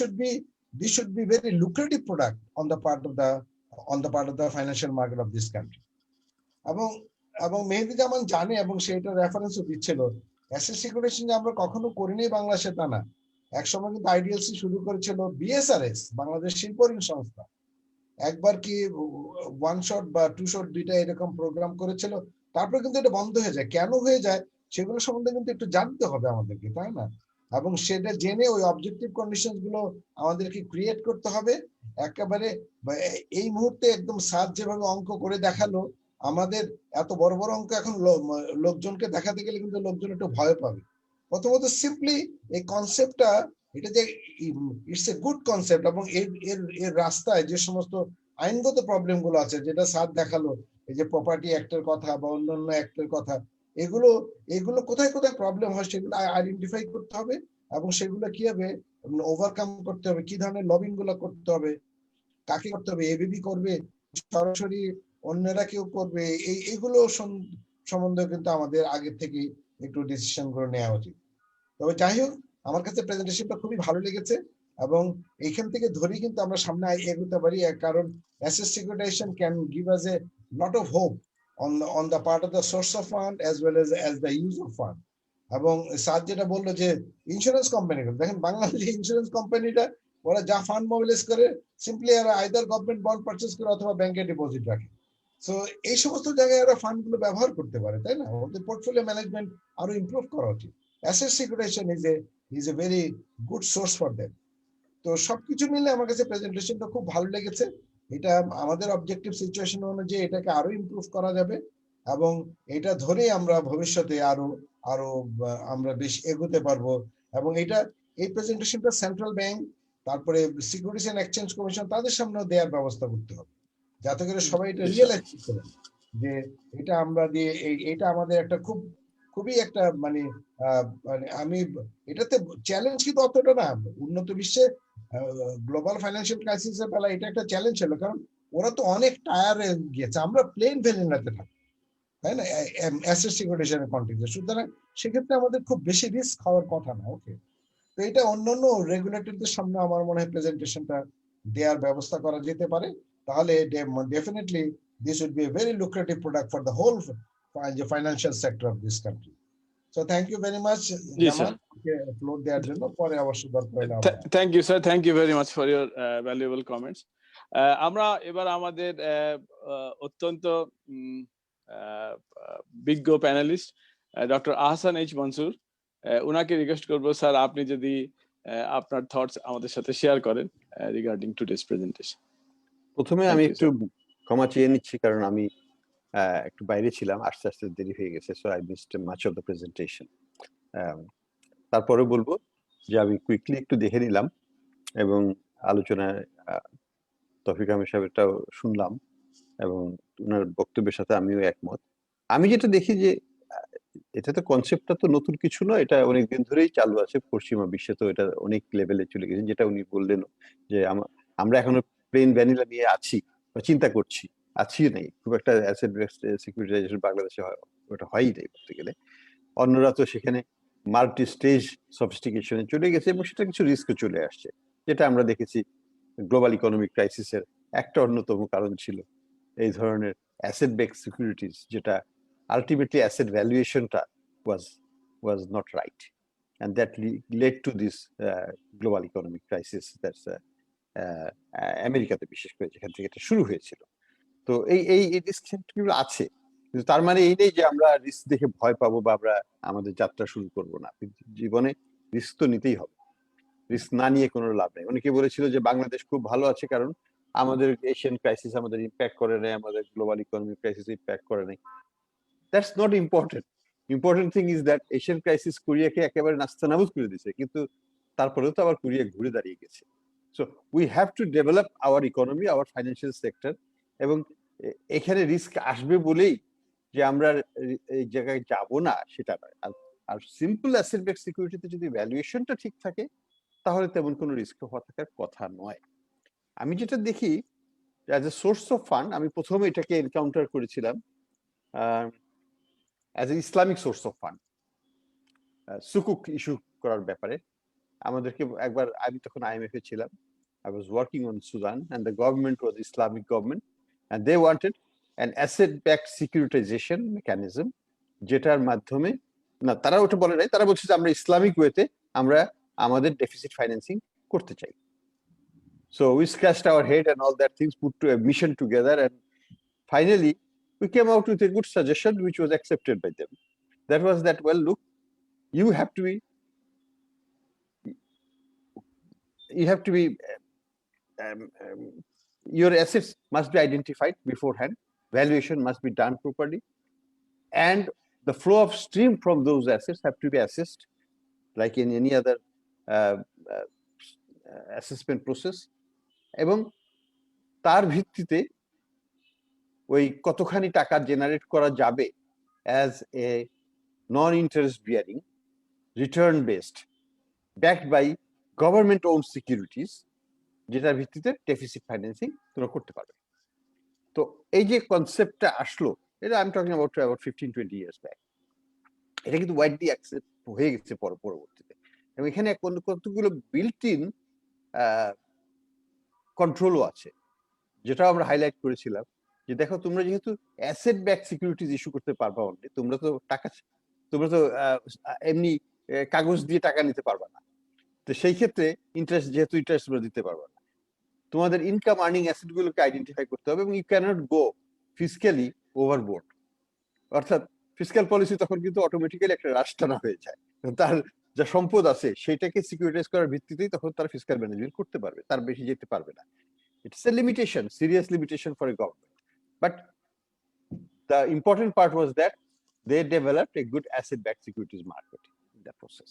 should be very lucrative product on the part of the financial market of this country. এবং মেহেদি জামান জানে, এবং সেটা রেফারেন্সও দিচ্ছিল, অ্যাসেট সিকিউরিটাইজেশন যে আমরা কখনো করিনি বাংলাদেশে তা না। একসময় কিন্তু আইডিএলসি শুরু করেছিল বিএসআরএস, বাংলাদেশ শিল্প ঋণ সংস্থা, একবার কি 1 শট বা 2 শট দুইটা এরকম প্রোগ্রাম করেছিল, তারপরে কিন্তু এটা বন্ধ হয়ে যায়। কেন হয়ে যায় সেগুলো সম্বন্ধে কিন্তু একটু জানতে হবে আমাদেরকে, তাই না? এবং সেটা জেনে ওই অবজেক্টিভ কন্ডিশন গুলো আমাদেরকে ক্রিয়েট করতে হবে। একেবারে এই মুহূর্তে একদম সাদ যেভাবে অঙ্ক করে দেখালো, আমাদের এত বড় বড় অঙ্ক এখন লোকজনকে দেখাতে গেলে কিন্তু লোকজন একটু ভয় পাবে। প্রথমত সিম্পলি এই কনসেপ্টটা, এটা যে ইটস এ গুড কনসেপ্ট, এবং এর রাস্তায় যে সমস্ত আইনগত প্রবলেম গুলো আছে, যেটা সাদ দেখালো, এই যে প্রপার্টি অ্যাক্টের কথা বা অন্যান্য অ্যাক্টের কথা, এগুলো কোথায় কোথায় প্রবলেম হয় সেগুলো আইডেন্টিফাই করতে হবে, এবং সেগুলো কিভাবে ওভারকাম করতে হবে, কি ধরনের লবিং গুলো করতে হবে, কাকে করতে হবে, এবিবি করবে, সরাসরি অন্যরা কেউ করবে, এইগুলো সম্বন্ধে কিন্তু আমাদের আগের থেকে একটু ডিসিশন করে নেওয়া উচিত। তবে যাই হোক, আমার কাছে প্রেজেন্টেশনটা খুবই ভালো লেগেছে, এবং এইখান থেকে ধরেই কিন্তু আমরা সামনে এগোতে পারি, কারণ asset securitization can give us a lot of hope on the part of the source of fund as well as the use of fund. এবং সাদ যেটা বললো যে ইন্স্যুরেন্স কোম্পানি, দেখেন বাংলাদেশ ইন্স্যুরেন্স কোম্পানিটা ওরা যা ফান্ড মোবিলাইজ করে, সিম্পলি এরা আইদার গভর্নমেন্ট বন্ড পারচেজ করে অথবা ব্যাংকে ডিপোজিট রাখে। সো এই সমস্ত জায়গায় ওরা ফান্ড গুলো ব্যবহার করতে পারে, তাই না? ওদের পোর্টফোলিও ম্যানেজমেন্ট আরো ইমপ্রুভ করা উচিত। Asset securitization is a very good source for them. তো সবকিছু মিলে আমার কাছে প্রেজেন্টেশনটা খুব ভালো লেগেছে। এটা আমাদের অবজেক্টিভ সিচুয়েশন অনুযায়ী এটাকে আরো ইমপ্রুভ করা যাবে, এবং এটা ধরে আমরা ভবিষ্যতে আরো আরো আমরা বেশ এগোতে পারবো। এবং এই প্রেজেন্টেশনটা সেন্ট্রাল ব্যাংক, তারপরে সিকিউরিটিজ এন্ড এক্সচেঞ্জ কমিশন, তাদের সামনেও দেওয়ার ব্যবস্থা করতে হবে, যাতে করে সবাই এটা রিয়েলাইজ করতে পারে যে এটা আমরা দিয়ে এটা আমাদের একটা খুবই একটা মানে আমি এটাতে চ্যালেঞ্জ কিন্তু অতটা না। উন্নত বিশ্বে গ্লোবাল ফাইন্যান্সিয়াল ক্রাইসিসের বেলা এটা একটা চ্যালেঞ্জ ছিল, কারণ ওরা তো অনেক টায়ারে গিয়েছে, আমরা প্লেন ভ্যানিলাতে থাকি, তাই না, অ্যাসেট সিকিউরিটিজেশনের কন্টেক্সটে। সুতরাং সেক্ষেত্রে আমাদের খুব বেশি রিস্ক হওয়ার কথা না। ওকে, তো এটা অন্যান্য রেগুলেটরদের সামনে আমার মনে হয় প্রেজেন্টেশনটা দেওয়ার ব্যবস্থা করা যেতে পারে, তাহলে definitely this would be a very lucrative product for the whole financial sector of this country. So thank you very much Zaman, floor দেওয়ার জন্য। পরে অবশ্য দরকার হলে thank you sir, thank you very much for your valuable comments. আমরা এবার আমাদের অত্যন্ত বিজ্ঞ panelist doctor Ahsan H Mansur, উনাকে রিকোয়েস্ট করবো স্যার আপনি যদি আপনার থটস আমাদের সাথে শেয়ার করেন রিগার্ডিং টুডেস প্রেজেন্টেশন। প্রথমে আমি একটু ক্ষমা চেয়ে নিচ্ছি, কারণ আমি একটু বাইরে ছিলাম, আস্তে আস্তে দেরি হয়ে গেছে, so I missed much of the presentation. তারপরে বলবো যে আমি কুইকলি একটু দেখে নিলাম এবং আলোচনায় তৌফিক আহমেদ সাহেবটাও শুনলাম এবং ওনার বক্তব্যের সাথে আমিও একমত। আমি যেটা দেখি যে এটা তো কনসেপ্টটা তো নতুন কিছু নয়, এটা অনেকদিন ধরেই চালু আছে পশ্চিমা বিশ্বে, তো এটা অনেক লেভেলে চলে গেছে। যেটা উনি বললেন যে আমরা এখনো প্লেন ভ্যানিলা নিয়ে আছি বা চিন্তা করছি, আছি নেই, খুব একটা অ্যাসেট বেসড সিকিউরিটাইজেশন বাংলাদেশে ওটা হয়ই নেই বলতে গেলে। অন্যরা তো সেখানে মাল্টি স্টেজ সফিস্টিকেশনে চলে গেছে এবং সেটা কিছু রিস্কও চলে আসছে, যেটা আমরা দেখেছি গ্লোবাল ইকোনমিক ক্রাইসিসের একটা অন্যতম কারণ ছিল এই ধরনের অ্যাসেট বেসড সিকিউরিটিজ, যেটা ultimately asset valuationটা was not right, and that led to this global economic crisis that's আমেরিকাতে বিশেষ করে যেখান থেকে এটা শুরু হয়েছিল। তো এই রিস্কগুলো আছে, কিন্তু তার মানে এই নেই যে আমরা রিস্ক দেখে ভয় পাবো বা আমরা আমাদের যাত্রা শুরু করব না। জীবনে রিস্ক তো নিতেই হবে, রিস্ক না নিয়ে কোনো লাভ নেই। অনেকে বলেছিল যে বাংলাদেশ খুব ভালো আছে কারণ আমাদের এশিয়ান ক্রাইসিস আমাদের ইম্প্যাক্ট করে নাই, আমাদের গ্লোবাল ইকোনমিক ক্রাইসিস ইম্প্যাক্ট করে নাই। That's not important. Important thing is that Asian crisis কোরিয়াকে একেবারে নাস্তানাবুদ করে দিয়েছে, কিন্তু তারপরেও তো আবার কোরিয়া ঘুরে দাঁড়িয়ে গেছে। So we have to develop our economy, our financial sector, এবং এখানে রিস্ক আসবে বলেই যে আমরা এই জায়গায় যাব না সেটা নয়। আর সিম্পল অ্যাসেট বেসড সিকিউরিটিতে যদি ভ্যালুয়েশনটা ঠিক থাকে তাহলে তেমন কোনো রিস্ক হওয়া থাকার কথা নয়। আমি যেটা দেখি as a source of fund, আমি প্রথমে এটাকে এনকাউন্টার করেছিলাম as an Islamic source of fund, সুকুক ইস্যু করার ব্যাপারে। আমাদেরকে একবার, আমি তখন IMF এ ছিলাম, I was working on Sudan and the government was Islamic government and they wanted an asset-backed securitization mechanism, যেটার মাধ্যমে না তারা ওটা বলে নাই, তারা বলছে যে আমরা ইসলামিক ওয়েতে আমরা আমাদের ডেফিসিট ফাইন্যান্সিং করতে চাই। So we scratched our head and all that things, put to a mission together, and finally we came out with a good suggestion which was accepted by them. That was that, well, look, you have to be your assets must be identified beforehand, valuation must be done properly, and the flow of stream from those assets have to be assessed like in any other assessment process, এবং তার ভিত্তিতে ওই কতখানি টাকা generate করা যাবে as a non-interest bearing, return based, backed by government owned securities, যেটার ভিত্তিতে ডেফিসিট ফাইন্যান্সিং তোমরা করতে পারবে। তো এই যে কনসেপ্টটা আসলো, এটা আমি টকিং অ্যাবাউট 15-20 ইয়ার্স ব্যাক, এটা কিন্তু ওয়াইডলি অ্যাকসেপ্ট হয়ে গেছে পরবর্তীতে, এবং এখানে কতগুলো বিল্ট ইন কন্ট্রোলও আছে, যেটাও আমরা হাইলাইট করেছিলাম যে দেখো তোমরা যেহেতু অ্যাসেট ব্যাক সিকিউরিটিজ ইস্যু করতে পারবা অনলি, তোমরা তো এমনি কাগজ দিয়ে টাকা নিতে পারবা না। তো সেই ক্ষেত্রে ইন্টারেস্ট তোমরা দিতে পারবা না, তোমাদের ইনকাম আর্নিং অ্যাসেট গুলোকে আইডেন্টিফাই করতে হবে, এবং ইউ ক্যানট গো ফিসক্যালি ওভারবোর্ড, অর্থাৎ ফিসক্যাল পলিসি তখন কিন্তু অটোমেটিক্যালি একটা রাষ্ট্রানা হয়ে যায়, তার যা সম্পদ আছে সেটাকে সিকিউরিটাইজ করার ভিত্তিতেই তখন তার ফিসক্যাল ম্যানেজমেন্ট করতে পারবে, তার বেশি যেতে পারবে না। It's a limitation, serious limitation for a government, but the important part was that they developed a good asset-backed securities market in that process.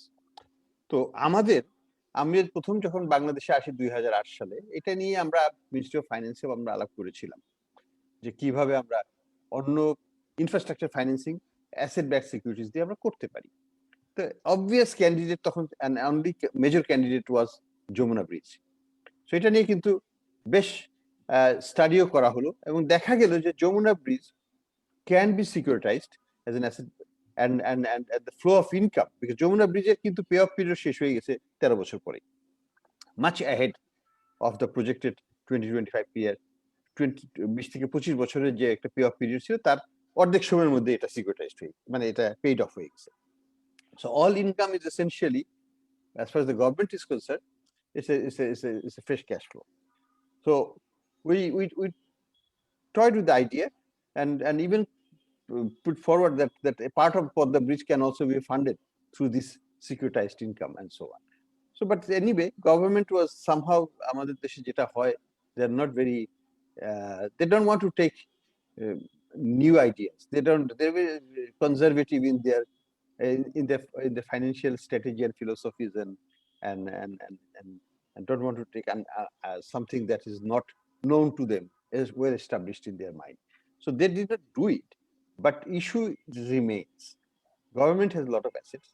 তো আমি প্রথম যখন বাংলাদেশে আসি 2008 সালে, এটা নিয়ে আমরা মিনিস্ট্রি অফ ফাইন্যান্সে আমরা আলাপ করেছিলাম যে কিভাবে আমরা অন্য ইনফ্রাস্ট্রাকচার ফাইন্যান্সিং অ্যাসেট-ব্যাকড সিকিউরিটিজ দিয়ে আমরা করতে পারি। তো অবভিয়াস ক্যান্ডিডেট তখন only major candidate was Jamuna bridge. So এটা নিয়ে কিন্তু বেশ স্টাডিও করা হলো এবং দেখা গেল যে Jamuna bridge can be securitized as an asset and the flow of income, because Jamuna Bridge কিন্তু pay off period শেষ হয়ে গেছে 13 বছর পরে, much ahead of the projected 20-25 year 20 থেকে 25 বছরের যে একটা pay off period ছিল তার অর্ধেক সময়ের মধ্যে এটা securitized হয়ে, মানে এটা paid off হয়ে গেছে। So all income is essentially, as far as the government is concerned, it's a fresh cash flow. So we toyed with the idea and even put forward that a part of the bridge can also be funded through this securitized income and so on. So, but anyway, government was somehow, আমাদের দেশে যেটা হয়, they are not very, they don't want to take new ideas. They're very conservative in their in the financial strategy and philosophies and don't want to take something that is not known to them, is well established in their mind. So they did not do it. But issue remains. Government has a lot of assets,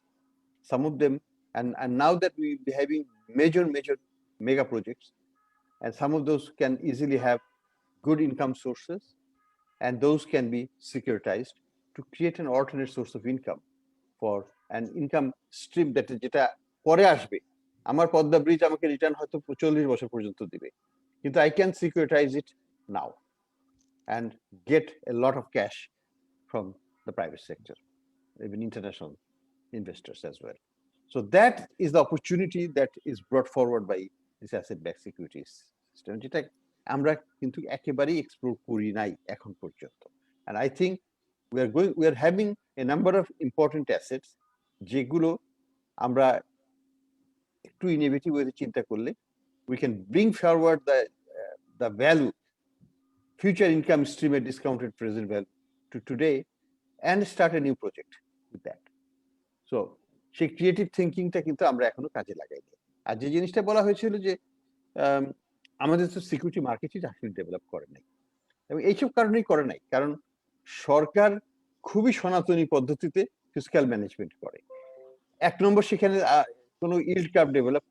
some of them, and now that we will be having major mega projects, and some of those can easily have good income sources, and those can be securitized to create an alternate source of income for an income stream that যেটা পরে আসবে। আমার Padma bridge আমাকে return হয়তো 40 বছর পর্যন্ত দিবে, কিন্তু I can securitize it now and get a lot of cash from the private sector, even international investors as well. So that is the opportunity that is brought forward by this asset-backed securities system, যেটা আমরা কিন্তু একেবারেই explore করি নাই এখন পর্যন্ত। And I think we are having a number of important assets যেগুলো আমরা একটু ইনোভেটিভ ওয়েতে চিন্তা করলে we can bring forward the value, future income stream at discounted present value to today and start a new project with that. So সেই creative থিঙ্কিংটা কিন্তু আমরা এখনো কাজে লাগাইনি। আর যে জিনিসটা বলা হয়েছিল যে আমাদের তো সিকিউরিটি মার্কেটই আসলে ডেভেলপ করে নাই, এবং এইসব কারণেই করে নাই, কারণ সরকার খুবই সনাতনী পদ্ধতিতে ফিসক্যাল ম্যানেজমেন্ট করে। এক নম্বর, সেখানে কোনো ইল্ড কার্ভ ডেভেলপ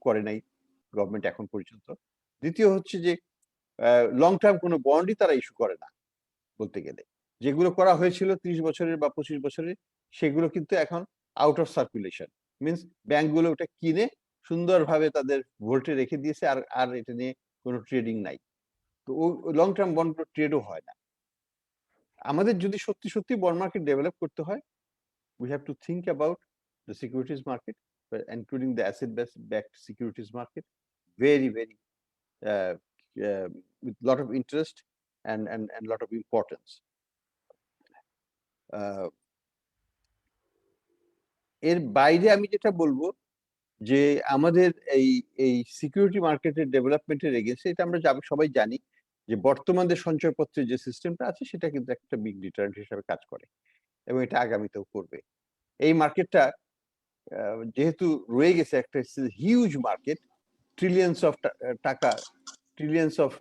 করে নাই গভর্নমেন্ট এখন পর্যন্ত। দ্বিতীয় হচ্ছে যে লং টার্ম কোনো বন্ডই তারা ইস্যু করে না বলতে গেলে। যেগুলো করা হয়েছিল 30 বছরের বা 25 বছরের, সেগুলো কিন্তু এখন আউট অফ সার্কুলেশন, মিনস ব্যাংকগুলো ওটা কিনে সুন্দরভাবে তাদের ভোল্টে রেখে দিয়েছে, আর এটা নিয়ে কোনো ট্রেডিং নাই। তো লং টার্ম বন্ডগুলো ট্রেডও হয় না। আমাদের যদি সত্যি বন্ড মার্কেট ডেভেলপ করতে হয়, we have to think about the securities market, including the asset-backed securities market, very with lot of interest and lot of importance. এর বাইরে আমি যেটা বলবো যে আমাদের এই সিকিউরিটি মার্কেটের ডেভেলপমেন্টের এগেইনস্টে, এটা আমরা সবাই জানি যে বর্তমানে সঞ্চয়পত্রের যে সিস্টেমটা আছে সেটা কিন্তু একটা বিগ ডিটারেন্ট হিসেবে কাজ করে, এবং এটা আগামীতেও করবে। এই মার্কেটটা যেহেতু রয়ে গেছে একটা হিউজ মার্কেট, ট্রিলিয়ন্স অফ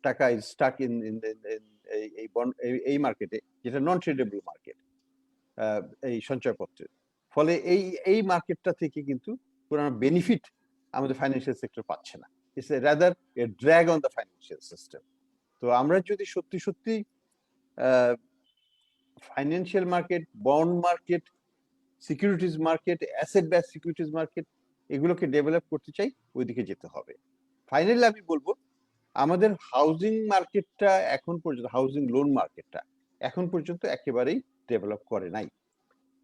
টাকা ইজ স্টাক ইন এই মার্কেটে, যেটা নন ট্রেডেবল মার্কেট এই সঞ্চয়পত্রের। ফলে এই মার্কেটটা থেকে কিন্তু কোনো বেনিফিট আমাদের ফাইন্যান্সিয়াল সেক্টর পাচ্ছে না। It's rather A drag on the financial system. তো আমরা যদি সত্যি financial market, bond market, securities market, asset back securities market, এগুলোকে ডেভেলপ করতে চাই, ওইদিকে যেতে হবে। ফাইনালি আমি বলবো, আমাদের হাউজিং মার্কেটটা এখন পর্যন্ত, হাউজিং লোন মার্কেটটা এখন পর্যন্ত একেবারেই ডেভেলপ করে নাই,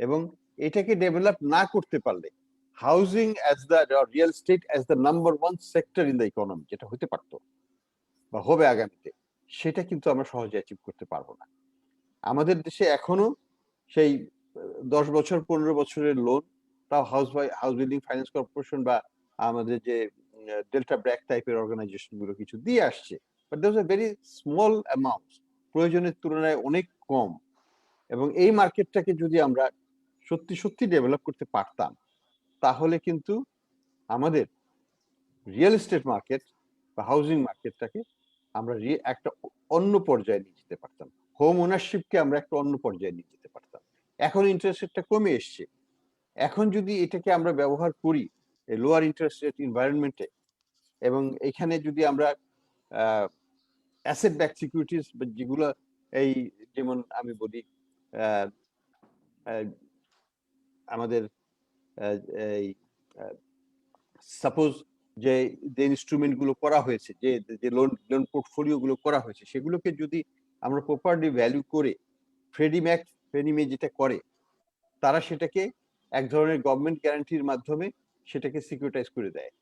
এবং এটাকে ডেভেলপ না করতে পারলে housing as the real estate as the number 1 sector in the economy, যেটা হতে পারতো বা হবে আগামীতে, সেটা কিন্তু আমরা সহজে অ্যাচিভ করতে পারবো না। আমাদের দেশে এখনো সেই 10 বছর 15 বছরের লোন, তাও হাউস বিল্ডিং ফাইন্যান্স কর্পোরেশন বা আমাদের যে ডেল্টা ব্র্যাক টাইপের অর্গানাইজেশন গুলো কিছু দিয়ে আসছে, but those are very small amount, প্রয়োজনের তুলনায় অনেক কম। এবং এই মার্কেটটাকে যদি আমরা সত্যি সত্যি ডেভেলপ করতে পারতাম, তাহলে কিন্তু আমাদের রিয়েল এস্টেট মার্কেট বা হাউজিং মার্কেটটাকে আমরা একটা অন্য পর্যায়ে নিয়ে যেতে পারতাম, হোম ওনারশিপকে আমরা একটা অন্য পর্যায়ে নিয়ে যেতে পারতাম। এখন ইন্টারেস্ট রেটটা কমে এসছে, এখন যদি এটাকে আমরা ব্যবহার করি লোয়ার ইন্টারেস্ট রেট এনভায়রনমেন্টে, এবং এখানে যদি আমরা অ্যাসেট ব্যাক সিকিউরিটিজ যেগুলো, এই যেমন আমি বলি আমাদের এই সাপোজ যে ইনস্ট্রুমেন্ট গুলো করা হয়েছে, যে লোন পোর্টফোলিও গুলো করা হয়েছে, সেগুলোকে যদি আমরা প্রপারলি ভ্যালু করে, ফ্রেডি মে যেটা করে, তারা সেটাকে এক ধরনের গভর্নমেন্ট গ্যারান্টির মাধ্যমে সেটাকে সিকিউরিটাইজ করে দেয়,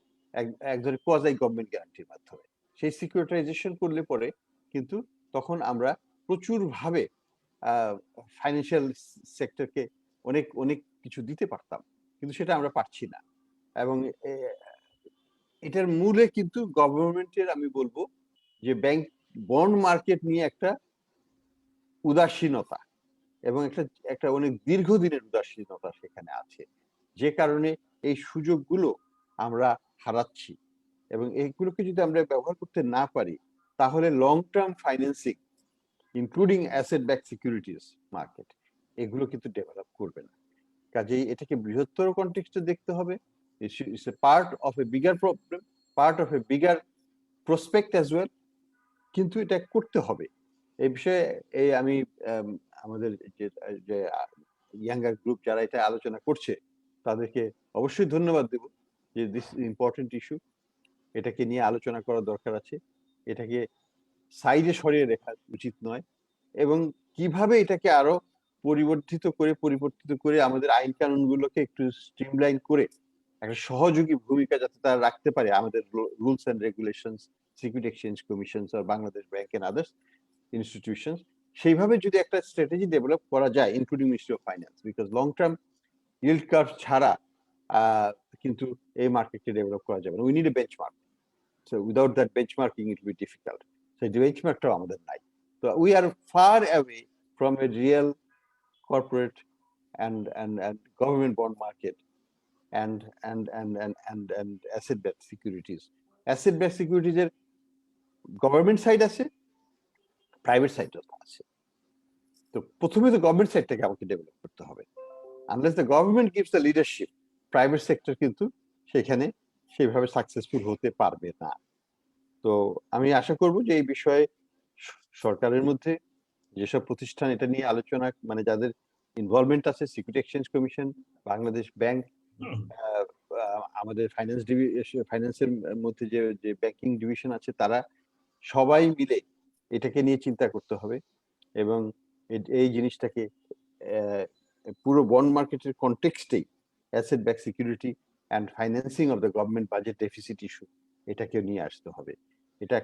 এক ধরনের কোয়াজাই গভর্নমেন্ট গ্যারান্টির মাধ্যমে। সেই সিকিউরিটাইজেশন করলে পরে কিন্তু তখন আমরা প্রচুর ভাবে ফাইন্যান্সিয়াল সেক্টরকে অনেক অনেক কিছু দিতে পারতাম, কিন্তু সেটা আমরা পারছি না। এবং এটার মূলে কিন্তু গভর্নমেন্টের, আমি বলবো যে ব্যাংক বন্ড মার্কেট নিয়ে একটা উদাসীনতা, এবং একটা অনেক দীর্ঘদিনের উদাসীনতা সেখানে আছে, যে কারণে এই সুযোগগুলো আমরা হারাচ্ছি। এবং এইগুলোকে যদি আমরা ব্যবহার করতে না পারি, তাহলে long term financing including asset back securities market, এগুলো কিন্তু ডেভেলপ করবে না। কাজেই এটাকে বৃহত্তর কনটেক্সটে দেখতে হবে। It's a part of A bigger problem, part of A bigger prospect as well, কিন্তু এটা করতে হবে। এই বিষয়ে আমি আমাদের যে ইয়াঙ্গার গ্রুপ যারা এটা আলোচনা করছে, তাদেরকে অবশ্যই ধন্যবাদ দেব যে দিস ইম্পর্টেন্ট ইস্যু, এটাকে নিয়ে আলোচনা করার দরকার আছে, এটাকে সাইডে সরিয়ে রাখা উচিত নয়। এবং কিভাবে এটাকে আরো পরিবর্তিত করে আমাদের আইন কানুনগুলোকে একটু স্ট্রিমলাইন করে একটা সহযোগী ভূমিকা যাতে তারা রাখতে পারে আমাদের rules and regulations, security exchange commission আর Bangladesh bank and others institutions, সেইভাবে যদি একটা স্ট্র্যাটেজি ডেভেলপ করা যায়, including ministry of finance, because long term yield curve ছাড়া কিন্তু এই মার্কেটকে ডেভেলপ করা যাবে না। We need a benchmark, so without that benchmarking it will be difficult. So এই বেঞ্চমার্কটাও আমাদের নাই। তো we are far away from a real corporate and government bond market and asset-backed securities. Asset-backed securities এর government side আছে, private side আছে। তো প্রথমে তো গভর্নমেন্ট সাইডটাকে আমাকে ডেভেলপ করতে হবে। Unless the government gives the leadership, private sector কিন্তু সেখানে সেইভাবে সাকসেসফুল হতে পারবে না। তো আমি আশা করব যে এই বিষয়ে সরকারের মধ্যে যেসব প্রতিষ্ঠান এটা নিয়ে আলোচনা, মানে যাদের ইনভলভমেন্ট আছে, security exchange commission, Bangladesh bank, আমাদের ফাইন্যান্সের মধ্যে যে ব্যাংকিং ডিভিশন আছে, তারা সবাই মিলে এটাকে নিয়ে চিন্তা করতে হবে। এবং এই জিনিসটাকে পুরো বন্ড মার্কেটের কনটেক্সটেই asset back security and financing of the government budget deficit issue, এটাকে নিয়ে আসতে হবে। এটা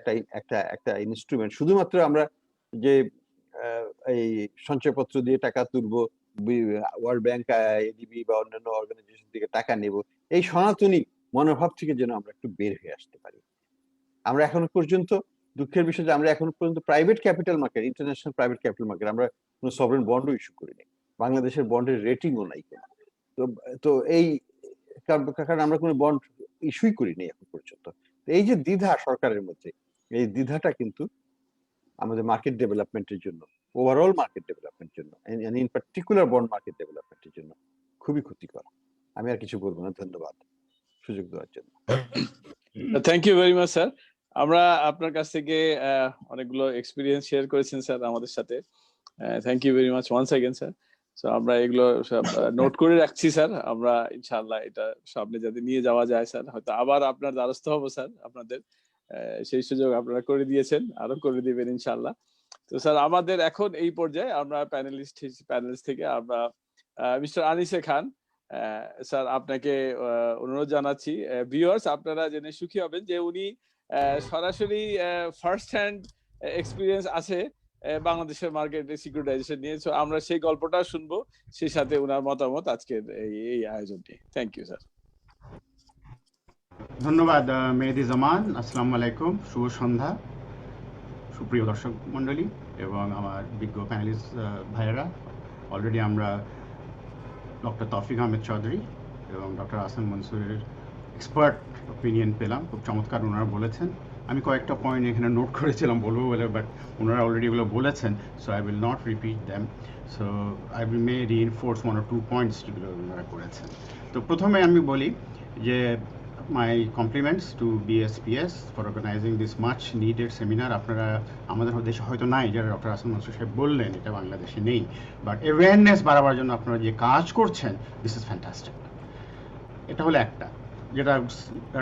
একটা ইনস্ট্রুমেন্ট। শুধুমাত্র আমরা যে এই সঞ্চয়পত্র দিয়ে টাকা তুলবো, ওয়ার্ল্ড ব্যাংক, এডিবি বা অন্যান্য অর্গানাইজেশন থেকে টাকা নেব, এই সনাতনী মনোভাব থেকে যেন আমরা একটু বের হয়ে আসতে পারি। আমরা এখনো পর্যন্ত, দুঃখের বিষয় যে আমরা এখনো পর্যন্ত private capital market, international private capital market, আমরা কোনো সভরেন বন্ডও ইস্যু করিনি, বাংলাদেশের বন্ডের রেটিংও নাই কেন। তো এই কারণ আমরা কোনো বন্ড ইস্যুই করিনি এখন পর্যন্ত। এই যে দ্বিধা সরকারের মধ্যে, এই দ্বিধাটা কিন্তু আমাদের মার্কেট ডেভেলপমেন্টের জন্য, ওভারঅল মার্কেট ডেভেলপমেন্টের জন্য, ইন পার্টিকুলার বন্ড মার্কেট ডেভেলপমেন্টের জন্য খুবই ক্ষতিকর। আমি আর কিছু বলবো না, ধন্যবাদ সুযোগ দেওয়ার জন্য। Thank you very much sir. আমরা আপনার কাছ থেকে অনেকগুলো এক্সপিরিয়েন্স শেয়ার করেছেন স্যার আমাদের সাথে। Thank you very much once again sir. So আমরা এগুলো সব নোট করে রাখছি স্যার। আমরা ইনশাআল্লাহ এটা সামনে যাতে নিয়ে যাওয়া যায় স্যার, হয়তো আবার আপনার দ্বারস্থ হব স্যার, আপনাদের সেই সুযোগ আপনারা করে দিয়েছেন, আরো করে দিবেন ইনশাআল্লাহ। তো স্যার আমাদের এখন এই পর্যায়ে আমরা প্যানেলিস্ট থেকে আমরা মিস্টার আনিসে খান স্যার, আপনাকে অনুরোধ জানাচ্ছি। ভিউয়ার্স আপনারা জেনে সুখী হবেন যে উনি সরাসরি ফার্স্ট হ্যান্ড এক্সপিরিয়েন্স আছে বাংলাদেশের মার্কেটে সিকিউরিটাইজেশন নিয়ে। সো আমরা সেই গল্পটা শুনবো, সেই সাথে ওনার মতামত আজকের এই আয়োজনটি। Thank you sir. ধন্যবাদ মেহেদি জামান। আসসালামু আলাইকুম, শুভ সন্ধ্যা সুপ্রিয় দর্শক মণ্ডলী এবং আমার বিজ্ঞ প্যানেলিস্ট ভাইয়েরা। অলরেডি আমরা ডক্টর তৌফিক আহমেদ চৌধুরী এবং ডক্টর আহসান মনসুরের এক্সপার্ট ওপিনিয়ন পেলাম, খুব চমৎকার ওনারা বলেছেন। আমি কয়েকটা পয়েন্ট এখানে নোট করেছিলাম বলবো বলে, বাট ওনারা অলরেডি এগুলো বলেছেন, so I will not repeat them. So I will May reinforce 1 or 2 points যেগুলো ওনারা করেছেন। তো প্রথমে আমি বলি যে my compliments to BSPS for organizing this much needed seminar. আপনারা আমাদের দেশে হয়তো নাই, যারা ডক্টর আহসান মনসুর সাহেব বললেন এটা বাংলাদেশে নেই, বাট অ্যাওয়ারনেস বাড়াবার জন্য আপনারা যে কাজ করছেন, দিস ইজ ফ্যান্টাস্টিক। এটা হলো একটা, যেটা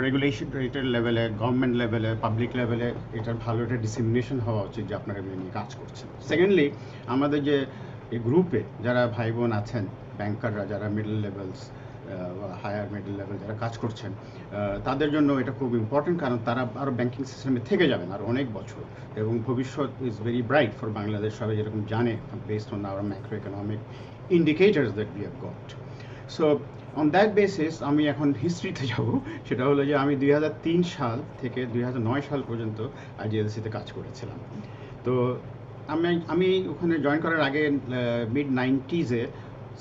রেগুলেটরি লেভেলে, গভর্নমেন্ট লেভেলে, পাবলিক লেভেলে এটার ভালো একটা ডিসিমিনেশন হওয়া উচিত যে আপনারা এগুলো নিয়ে কাজ করছেন। সেকেন্ডলি, আমাদের যে এই গ্রুপে যারা ভাই বোন আছেন, ব্যাংকাররা যারা middle levels, higher middle level যারা কাজ করছেন, তাদের জন্য এটা খুব ইম্পর্টেন্ট, কারণ তারা আরও ব্যাংকিং সিস্টেমে থেকে যাবেন আর অনেক বছর, এবং ভবিষ্যৎ is very bright for Bangladesh. সবাই যেরকম জানে, based on our macro economic indicators that we have got. So on that basis আমি এখন হিস্ট্রিতে যাব। সেটা হলো যে আমি 2003 সাল থেকে 2009 সাল পর্যন্ত আইডিএলসিতে কাজ করেছিলাম। তো আমি ওখানে জয়েন করার আগে মিড 90s-এ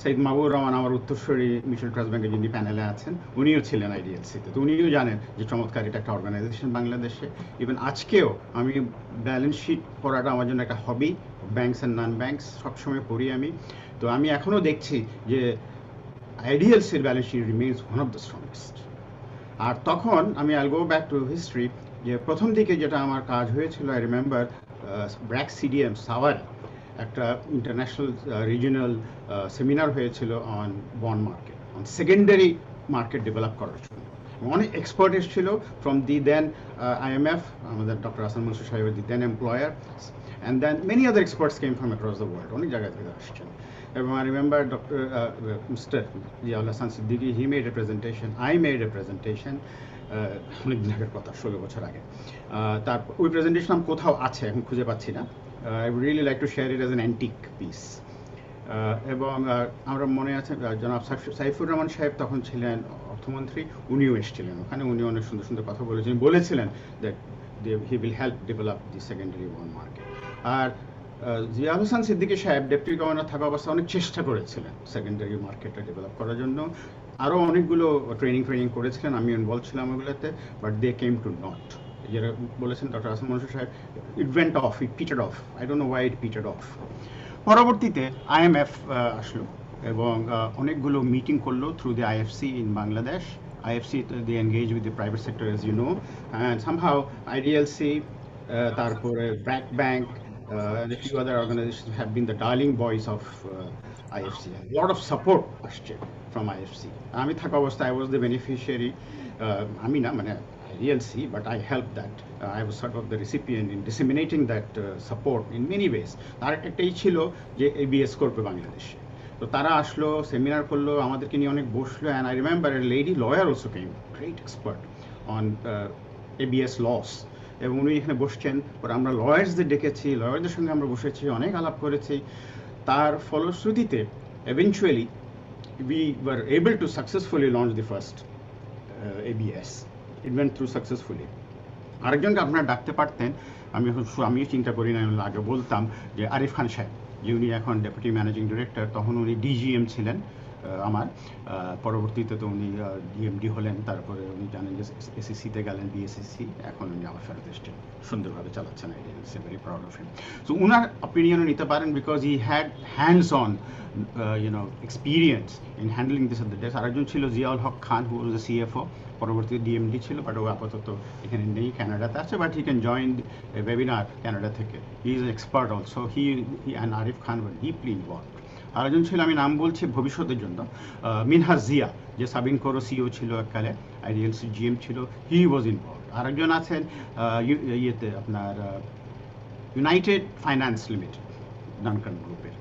সৈয়দ মাহবুবুর রহমান, আমার উত্তরসূরি মিউচুয়াল ট্রাস্ট ব্যাংকের যিনি প্যানেলে আছেন, উনিও ছিলেন আইডিএলসিতে। তো উনিও জানেন যে চমৎকার এটা একটা অর্গানাইজেশন বাংলাদেশে। ইভেন আজকেও আমি ব্যালেন্স শিট পড়াটা আমার জন্য একটা hobby, banks and non banks সবসময় পড়ি আমি। তো আমি এখনও দেখছি যে আইডিএলসির balance sheet remains one of the strongest. আর তখন আমি আইল গো ব্যাক টু হিস্ট্রি, যে প্রথম দিকে যেটা আমার কাজ হয়েছিল, I remember BRAC CDM Savar একটা ইন্টারন্যাশনাল রিজিওনাল সেমিনার হয়েছিল on bond market, on secondary market develop করার জন্য। অনেক এক্সপার্ট এসেছিল ফ্রম দি দেন IMF, আমাদের ডক্টর আহসান মনসুর সাহেবের the then employer, and then many other experts came from across the world, অনেক জায়গা থেকে আসছেন। এবং I remember doctor mister Ahsan Siddiqui, he made a presentation, I made a presentation, অনেক দিন আগের কথা, 16 বছর আগে। তার ওই প্রেজেন্টেশন আমি কোথাও আছে, এখন খুঁজে পাচ্ছি না। I would really like to share it as an antique piece. এবং আমরা মনে আছে জনাব সাইফুর রহমান সাহেব তখন ছিলেন অর্থমন্ত্রী, উনিও এসেছিলেন ওখানে। উনি অনেক সুন্দর সুন্দর কথা বলেছিলেন that he will help develop the secondary bond market. আর জিয়া হোসেন সিদ্দিকী সাহেব ডেপুটি গভর্নর থাকা অবস্থায় অনেক চেষ্টা করেছিলেন সেকেন্ডারি মার্কেটটা ডেভেলপ করার জন্য, আরও অনেকগুলো ট্রেনিং করেছিলেন, আমি ইনভলভ ছিলাম ওগুলোতে, but they came to not. যেটা বলেছেন ডক্টর আহসান মনসুর সাহেব, it went off, it petered off, I don't know why it petered off. পরবর্তীতে IMF আসলো এবং অনেকগুলো মিটিং করলো through the IFC in Bangladesh. IFC they engage with the private sector, as you know, and somehow IDLC, তারপরে BRAC Bank, and a few other organizations have been the darling boys of IFC. A lot of support আসছে from IFC. আমি থাকা অবস্থায় I was the beneficiary, আমি না মানে IDLC, but I helped that. I was sort of the recipient in disseminating that support in many ways. তার একটাই ছিল যে ABS করবে বাংলাদেশে। তো তারা আসলো, সেমিনার করলো, আমাদেরকে নিয়ে অনেক বসলো, and I remember a lady lawyer also came, great expert on ABS laws, এবং উনি এখানে বসছেন। পরে আমরা লয়ার্সদের ডেকেছি, লয়ারদের সঙ্গে আমরা বসেছি, অনেক আলাপ করেছি। তার ফলশ্রুতিতে eventually we were able to successfully launch the first ABS. It went through successfully. আরেকজনকে আপনারা ডাকতে পারতেন, আমিও চিন্তা করি না, আগে বলতাম যে আরিফ খান সাহেব, যে উনি এখন ডেপুটি ম্যানেজিং ডিরেক্টর, তখন উনি DGM ছিলেন আমার, পরবর্তীতে তো উনি DMD হলেন, তারপরে উনি জানেন যে SEC-তে গেলেন, BSEC, এখন উনি আমার ফেরত এসছেন, সুন্দরভাবে চালাচ্ছেন IDLC, very proud of him. So উনার অপিনিয়নও নিতে পারেন, because he had hands on experience in handling this of the days. আরেকজন ছিল Ziaul Haque Khan, who was the CFO, পরবর্তীতে DMD ছিল, বাট ও আপাতত এখানে নেই, কানাডাতে আছে, but he can join webinar Canada থেকে। He is expert also, he and Arif Khan were deeply involved. আরেকজন ছিল, আমি নাম বলছি ভবিষ্যতের জন্য, মিনহাজ জিয়া, যে সাবিন কোরো CEO ছিল এককালে, IDLC GM ছিল, হি ওয়াজ ইনভলভড। আরেকজন আছেন ইয়েতে আপনার ইউনাইটেড ফাইন্যান্স লিমিটেড, ডানকান গ্রুপের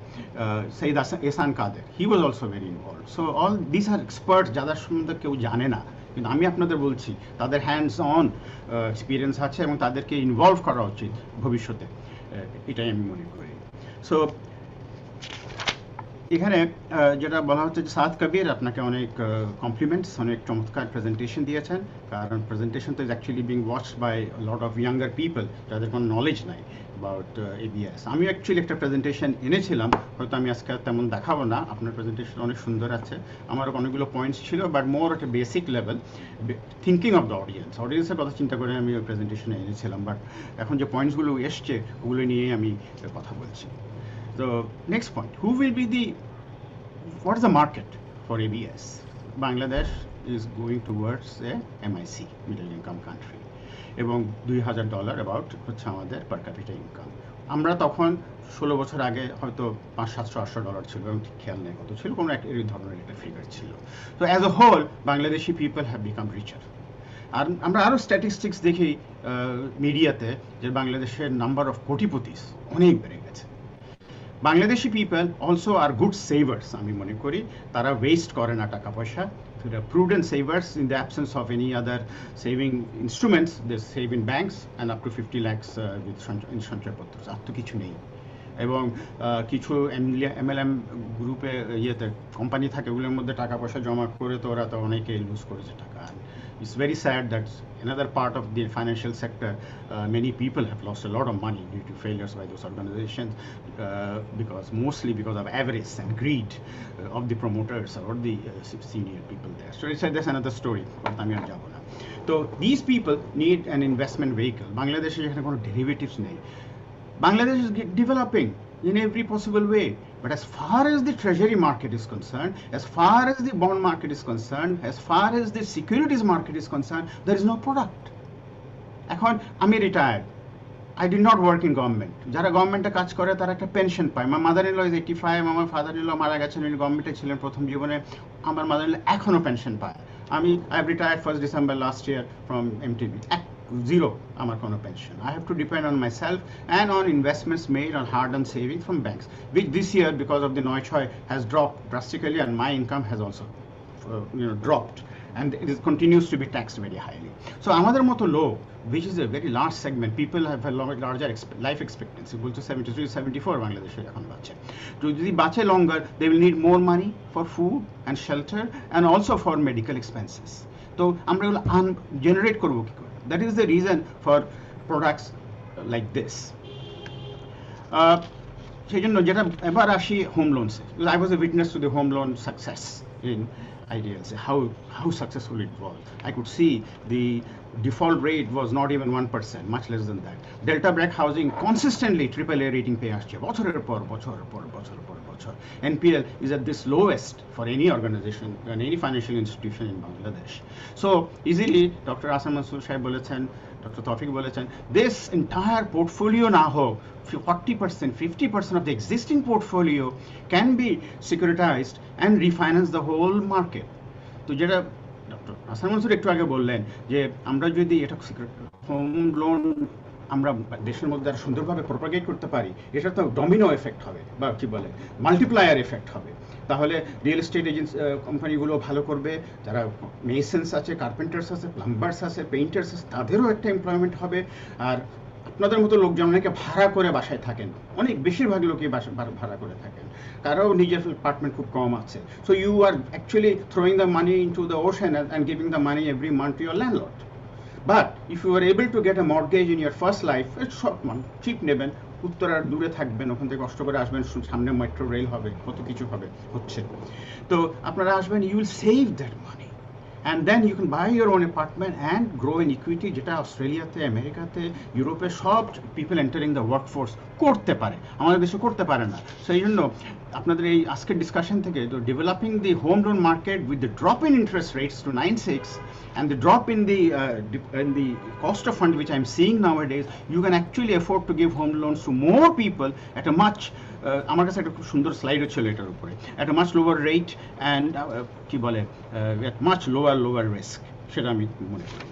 Syed Ehsan Kader, he was also very involved. So all this are experts, যাদের সম্বন্ধে কেউ জানে না, কিন্তু আমি আপনাদের বলছি তাদের হ্যান্ডস অন এক্সপিরিয়েন্স আছে এবং তাদেরকে ইনভলভ করা উচিত ভবিষ্যতে, এটাই আমি মনে করি। সো এখানে যেটা বলা হচ্ছে যে সাদ কবির, আপনাকে অনেক কমপ্লিমেন্টস, অনেক চমৎকার প্রেজেন্টেশন দিয়েছেন, কারণ প্রেজেন্টেশন তো is actually being watched by lot of younger people যাদের কোনো নলেজ নাই অ্যাবাউট এবিএস। আমি অ্যাকচুয়ালি একটা প্রেজেন্টেশন এনেছিলাম, হয়তো আমি আজকে তেমন দেখাবো না, আপনার প্রেজেন্টেশন অনেক সুন্দর আছে, আমার অনেকগুলো পয়েন্টস ছিল, বাট মোর একটা basic level thinking of the অডিয়েন্সের কথা চিন্তা করে আমি ওই প্রেজেন্টেশনে এনেছিলাম, বাট এখন যে পয়েন্টসগুলো এসছে ওগুলো নিয়েই আমি কথা বলছি। So next point, what is the market for ABS? Bangladesh is going towards a MIC, middle income country, এবং $2,000 about হচ্ছে আমাদের পার ক্যাপিটা ইনকাম। আমরা তখন 16 বছর আগে হয়তো $500-700 ছিল, এবং ঠিক খেয়াল নেই কত ছিল, কোনো একটা এই ধরনের একটা ফিগার ছিল। তো as a whole Bangladeshi people have become richer. আর আমরা আরও স্ট্যাটিস্টিক্স দেখি মিডিয়াতে যে বাংলাদেশের নাম্বার অফ কোটিপতিস অনেক বেড়ে গেছে। বাংলাদেশি পিপল অলসো আর গুড সেভার্স, আমি মনে করি তারা ওয়েস্ট করে না টাকা পয়সা, prudent savers in the absence of any other saving instruments. They save in banks and up to 50 lakhs with সঞ্চয়পত্র, আর তো কিছু নেই। এবং কিছু MLM গ্রুপে ইয়েতে কোম্পানি থাকে, ওগুলোর মধ্যে টাকা পয়সা জমা করে তো ওরা তো অনেকে লুজ করেছে টাকা। It's very sad that another part of the financial sector, many people have lost a lot of money due to failures by those organizations, mostly because of avarice and greed of the promoters or the senior people there. So that's another story. So these people need an investment vehicle. Bangladesh has no derivatives. Bangladesh is developing in every possible way, but as far as the treasury market is concerned, as far as the bond market is concerned, as far as the securities market is concerned, there is no product. এখন আমি retired, I did not work in government. যারা গভর্নমেন্টে কাজ করে তারা একটা pension পায়। আমার mother in law is 85, আমার ফাদার ইন ল মারা গেছেন, উনি গভর্নমেন্টে ছিলেন প্রথম জীবনে, আমার মাদার ইন ল এখনও পেনশন পায়। I have retired 1st December last year from MTB. Zero আমার কোনো pension. I have to depend on myself and on investments made on hard-earned savings from banks, which this year because of the Noichoi has dropped drastically, and my income has also dropped, and it continues to be taxed very highly. So আমাদের মতো লোক, which is a very large segment, people have a larger life expectancy, বলছে 73-74 বাংলাদেশে এখন বাঁচে। তো যদি বাঁচে longer, they will need more money for food and shelter and also for medical expenses. তো আমরা এগুলো generate করবো কি করে? That is the reason for products like this. সেই জন্য যেটা এবার আসি home লোনসে, I was a witness to the home loan success in ideals, how successful it was. I could see the default rate was not even 1%, much less than that. Delta BRAC housing consistently AAA rating পেয়ে আসছে বছরের পর বছর। NPL is at this lowest for any organization and any financial institution in Bangladesh. So easily Dr. Ahsan H বলেছেন, Dr. Toufic বলেছেন, this entire portfolio now 40%, 50% of the existing portfolio can be securitized and refinance the whole market. তো যেটা doctor Ahsan Mansur একটু আগে বললেন যে আমরা যদি এটা হোম লোন আমরা দেশের মধ্যে আরো সুন্দরভাবে প্রপাগেট করতে পারি, এটা তো ডমিনো এফেক্ট হবে, বা কি বলে মাল্টিপ্লায়ার এফেক্ট হবে। তাহলে রিয়েল এস্টেট এজেন্সি কোম্পানিগুলো ভালো করবে, যারা মেসন্স আছে, কার্পেন্টার্স আছে, প্লাম্বার্স আছে, পেইন্টার্স আছে, তাদেরও একটা এমপ্লয়মেন্ট হবে। আর আপনাদের মতো লোকজন অনেকে ভাড়া করে বাসায় থাকেন, অনেক বেশিরভাগ লোকই ভাড়া করে থাকেন, কারও নিজের অ্যাপার্টমেন্ট খুব কম আছে। So you are actually throwing the money into the ocean and giving the money every month to your landlord. But if you are able to get a mortgage in your first life, it's short month, cheap নেবেন, উত্তরার দূরে থাকবেন, ওখান থেকে কষ্ট করে আসবেন, সামনে মেট্রো রেল হবে, কত কিছু হবে, হচ্ছে। তো আপনারা আসবেন, you will save that money, and then you can buy your own apartment and grow in equity, যেটা অস্ট্রেলিয়াতে, আমেরিকাতে, ইউরোপে সব পিপল এন্টারিং দ্য ওয়ার্কফোর্স করতে পারে, আমাদের দেশে করতে পারে না। সেই জন্য আপনাদের এই আজকের ডিসকাশন থেকে developing the home loan market with the drop in interest rates to 9.6 and the drop in the cost of fund which I'm seeing nowadays, you can actually afford to give home loans to more people at a much আমার কাছে একটা খুব সুন্দর স্লাইডও ছিল এটার উপরে, at a much lower rate and কি বলে at much lower risk, সেটা আমি মনে করি।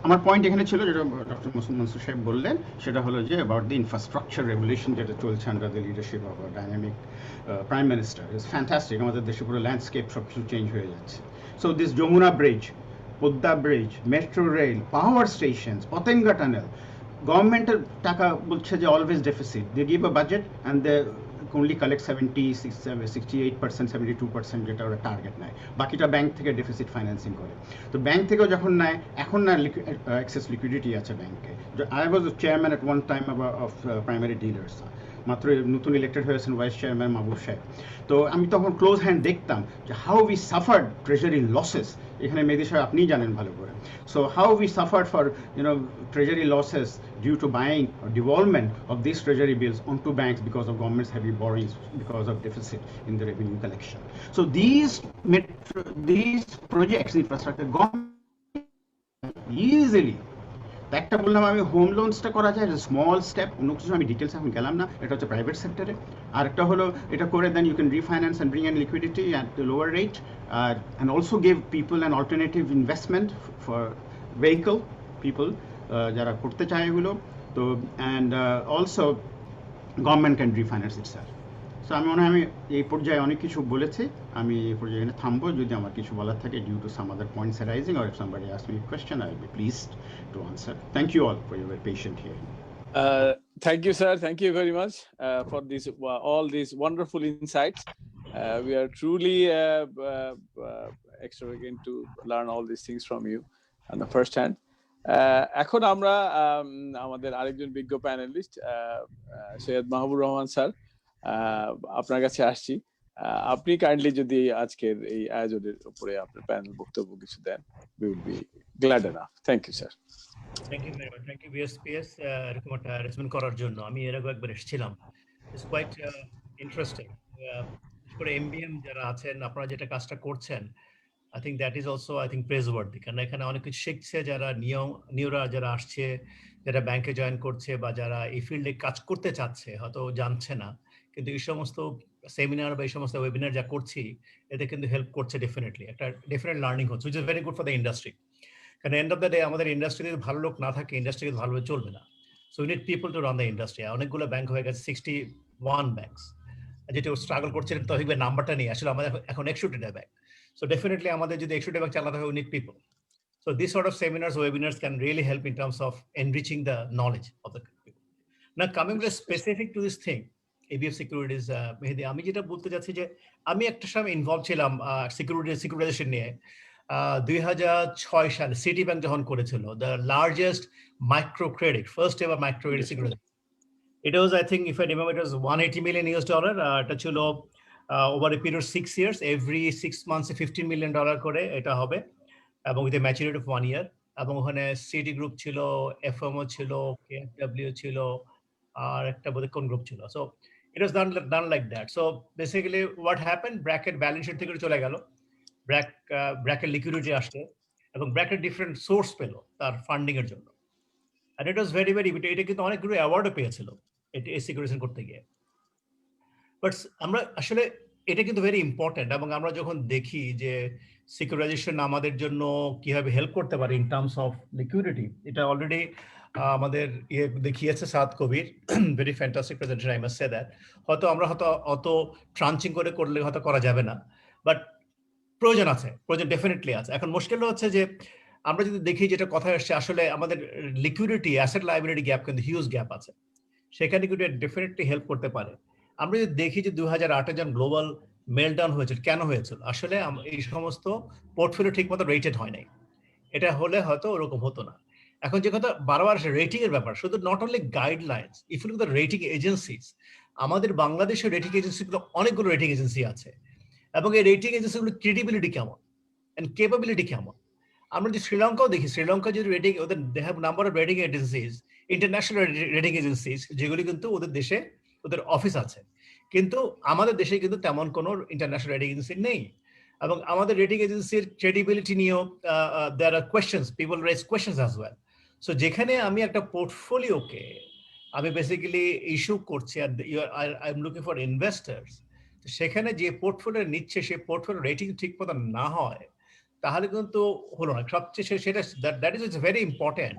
আমার পয়েন্ট এখানে ছিল যেটা ডক্টর মনসুর সাহেব বললেন, সেটা হলো যে অ্যাবাউট দি ইনফ্রাস্ট্রাকচার রেভলিউশন যেটা চলছে under the leadership of dynamic prime minister is fantastic. আমাদের দেশে পুরো ল্যান্ডস্কেপ সব কিছু চেঞ্জ হয়ে যাচ্ছে। So this Jamuna Bridge, Podda Bridge, Metro Rail, power stations, Potenga Tunnel, government taka bolche je always deficit. They give a budget and they only collect 68%, 72% যেটা ওরা target নেয়, বাকিটা ব্যাংক থেকে ডেফিসিট ফাইন্যান্সিং করে। তো bank থেকেও যখন নেয়, এখন না এক্সেস লিকুইডিটি আছে ব্যাংকে। I was chairman at one time of primary dealers, মাত্র নতুন ইলেক্টেড হয়েছেন ভাইস চেয়ারম্যান মাহবুব সাহেব। তো আমি তখন ক্লোজ হ্যান্ড দেখতাম যে how we suffered treasury losses. এখানে মেহেদি সাহেব আপনিই জানেন ভালো করে। So how we suffered for treasury losses due to buying or devolvement of these treasury bills onto banks because of government's heavy borrowings because of deficit in the revenue collection. So these projects infrastructure government easily একটা বললাম আমি home লোনসটা করা যায় small step, অন্য কিছু আমি details এখন গেলাম না, এটা হচ্ছে প্রাইভেট সেক্টরে। আর একটা হলো এটা করে then you can refinance and bring in liquidity at lower rate and also give people an alternative investment for vehicle people যারা করতে চায় এগুলো। তো and also government can refinance itself. So আমি মনে হয় আমি এই পর্যায়ে অনেক কিছু বলেছি, আমি এই পর্যায়ে এখানে থামবো। যদি আমার কিছু বলার থাকে due to some other points arising or if somebody asks me a question, I will be pleased to answer. Thank you all for your very patient hearing. Thank you, sir. Thank you very much for this all these wonderful insights. We are truly extravagant to learn all these things from you on the first hand. এখন আমরা আমাদের আরেকজন বিজ্ঞ panelist Syed Mahbur Rahman sir আপনার কাছে আসছি। আপনি kindly যদি আজকের এই আয়োজনের উপরে আপনার প্যানেল বক্তব্য কিছু দেন, we would be glad enough. Thank you, sir. Thank you very much. Thank you BSPS এরকম একটা অ্যারেঞ্জমেন্ট করার জন্য। আমি এর আগে একবার এসেছিলাম। It's quite interesting. করে MBM যারা আছেন, আপনারা যেটা কাজটা করছেন, I think that is also praiseworthy, কারণ এখানে অনেক কিছু শিখছে যারা নিউরা যারা আসছে, যারা ব্যাংকে জয়েন করছে বা যারা এই ফিল্ডে কাজ করতে চাচ্ছে, হয়তো জানছে না, কিন্তু এই সমস্ত সেমিনার বা এই সমস্ত ওয়েবিনার যা করছি এতে কিন্তু হেল্প করছে। ডেফিনেটলি একটা ডিফারেন্ট লার্নিং হচ্ছে, which is very good for the industry. কারণ এন্ড অফ দ্য ডে আমাদের ইন্ডাস্ট্রিতে ভালো লোক না থাকে, ইন্ডাস্ট্রি ভালোভাবে চলবে না। So we need people to run the industry. অনেকগুলো ব্যাংক হয়ে গেছে, 61 ব্যাংকস, যেটা স্ট্রাগল করছিলেন তহিক ভাই নাম্বারটা নিয়ে। আসলে আমাদের এখন 61টা ব্যাংক। So definitely আমাদের যদি 61টা ব্যাংক চালাতে হয়, we need people. So these sort of seminars, webinars can really help in terms of enriching the knowledge of the people. Now coming very specific to this thing, ABF Securities, Mehdi, আমি যেটা বলতে যাচ্ছি যে আমি একটা সময় involve ছিলাম সিকিউরিটাইজেশন নিয়ে। 2006 সালে সিটি ব্যাংক যখন করেছিল the largest micro credit, first ever micro credit securitization. It was, I think, if I remember, it was $180 million. এটা ছিল over a period of 6 years, every 6 months $15 million করে এটা হবে, এবং with a maturity of 1 year. এবং ওখানে city group ছিল, FMO ছিল, কেএফডব্লিউ ছিল, আর একটা বোধহয় কোন গ্রুপ ছিল। So it was done like that. So basically what happen, bracket balance sheet থেকে চলে গেল, ব্র্যাকের লিকুইডিটি আসছে, এবং ব্র্যাকের ডিফারেন্ট সোর্স পেল তার ফান্ডিং এর জন্য। আর ইট ওয়াজ ভেরি ভেরি, এটা কিন্তু অনেকগুলো অ্যাওয়ার্ডও পেয়েছিল এটা এই সিকিউরিটিজেশন করতে গিয়ে। বাট আমরা আসলে এটা কিন্তু ভেরি ইম্পর্টেন্ট, এবং আমরা যখন দেখি যে সিকিউরিটাইজেশন আমাদের জন্য কিভাবে হেল্প করতে পারে ইন টার্মস অফ লিকুইডিটি, এটা অলরেডি আমাদের দেখিয়েছে Saad Kabir, very fantastic presentation, I must say that. হয়তো আমরা অত ট্রাঞ্চিং করলে হয়তো করা যাবে না, বাট প্রয়োজন আছে, প্রয়োজন ডেফিনেটলি আছে। এখন মুশকিল হচ্ছে যে আমরা যদি দেখি যেটা কথা আসছে, আসলে আমাদের লিকুইডিটি অ্যাসেট লায়াবিলিটি গ্যাপ কিন্তু হিউজ গ্যাপ আছে, সেখানে কিন্তু ডেফিনেটলি হেল্প করতে পারে। আমরা যদি দেখি যে 2008-এ যখন গ্লোবাল মেলডাউন হয়েছিল, কেন হয়েছিল? আসলে এই সমস্ত পোর্টফোলিও ঠিক মতো রেটেড হয় নাই। এটা হলে হয়তো ওরকম হতো না। এখন যে কথা বারবার আসে রেটিং এর ব্যাপার, শুধু not only guidelines, if you look the rating agencies, আমাদের বাংলাদেশের রেটিং এজেন্সিগুলো অনেকগুলো রেটিং এজেন্সি আছে, এবং এই রেটিং এজেন্সিগুলোর ক্রেডিবিলিটি কেমন এন্ড ক্যাপাবিলিটি কেমন। আমরা যদি শ্রীলঙ্কাও দেখি, শ্রীলঙ্কা যদি রেটিং, ওদের they have number of rating agencies, international rating agencies, যেগুলি কিন্তু ওদের দেশে ওদের অফিস আছে, কিন্তু আমাদের দেশে কিন্তু তেমন কোনো ইন্টারন্যাশনাল রেটিং এজেন্সি নেই। এবং আমাদের রেটিং এজেন্সির ক্রেডিবিলিটি নিয়েও there are questions, people raise questions as well. So যেখানে আমি একটা পোর্টফোলিওকে আমি বেসিক্যালি ইস্যু করছি, I am looking for investors, সেখানে যে পোর্টফোলিও নিচ্ছে সেই পোর্টফোলিও রেটিং ঠিক মতো না হয়, তাহলে কিন্তু হলো না। সবচেয়ে সেটা দ্যাট ইজ ভেরি ইম্পর্টেন্ট,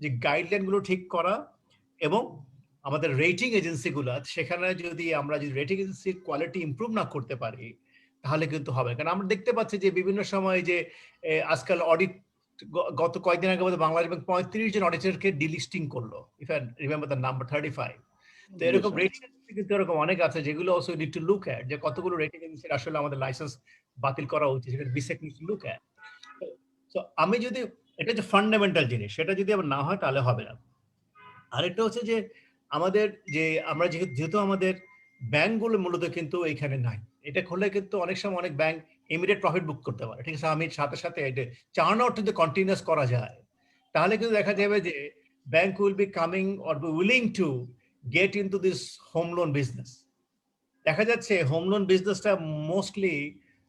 যে গাইডলাইনগুলো ঠিক করা, এবং আমাদের রেটিং এজেন্সিগুলো, সেখানে যদি আমরা রেটিং এজেন্সির কোয়ালিটি ইমপ্রুভ না করতে পারি, তাহলে কিন্তু হবে। কারণ আমরা দেখতে পাচ্ছি যে বিভিন্ন সময় যে আজকাল অডিট, গত কয়েকদিন আগে বাংলাদেশ ব্যাংক 35 জন অডিটরকে ডিলিস্টিং করলো, if I remember the number 35। তো এরকম রেটিং এজেন্সি কিন্তু এরকম অনেক আছে যেগুলো also need to look at, যে কতগুলো রেটিং এজেন্সির আসলে আমাদের লাইসেন্স বাতিল করা উচিত, সেটা বিসেক নিড টু লুক এট। তো আমি যদি, এটা যে ফান্ডামেন্টাল জিনিস, সেটা যদি আবার না হয় তাহলে হবে না। আরেকটা হচ্ছে যে আমাদের যে আমরা যেহেতু আমাদের ব্যাংকগুলো মূলত কিন্তু এখানে নাই, এটা খুললে কিন্তু অনেক সময় অনেক ব্যাংক ইমিডিয়েট প্রফিট বুক করতে পারে, ঠিক আছে, আমি সাথে সাথে এটা চার্ন আউট যদি কন্টিনিউয়াস করা যায়, তাহলে কিন্তু দেখা যাবে যে bank will be coming or be willing to get into this home loan business. দেখা যাচ্ছে হোম লোন বিজনেসটা মোস্টলি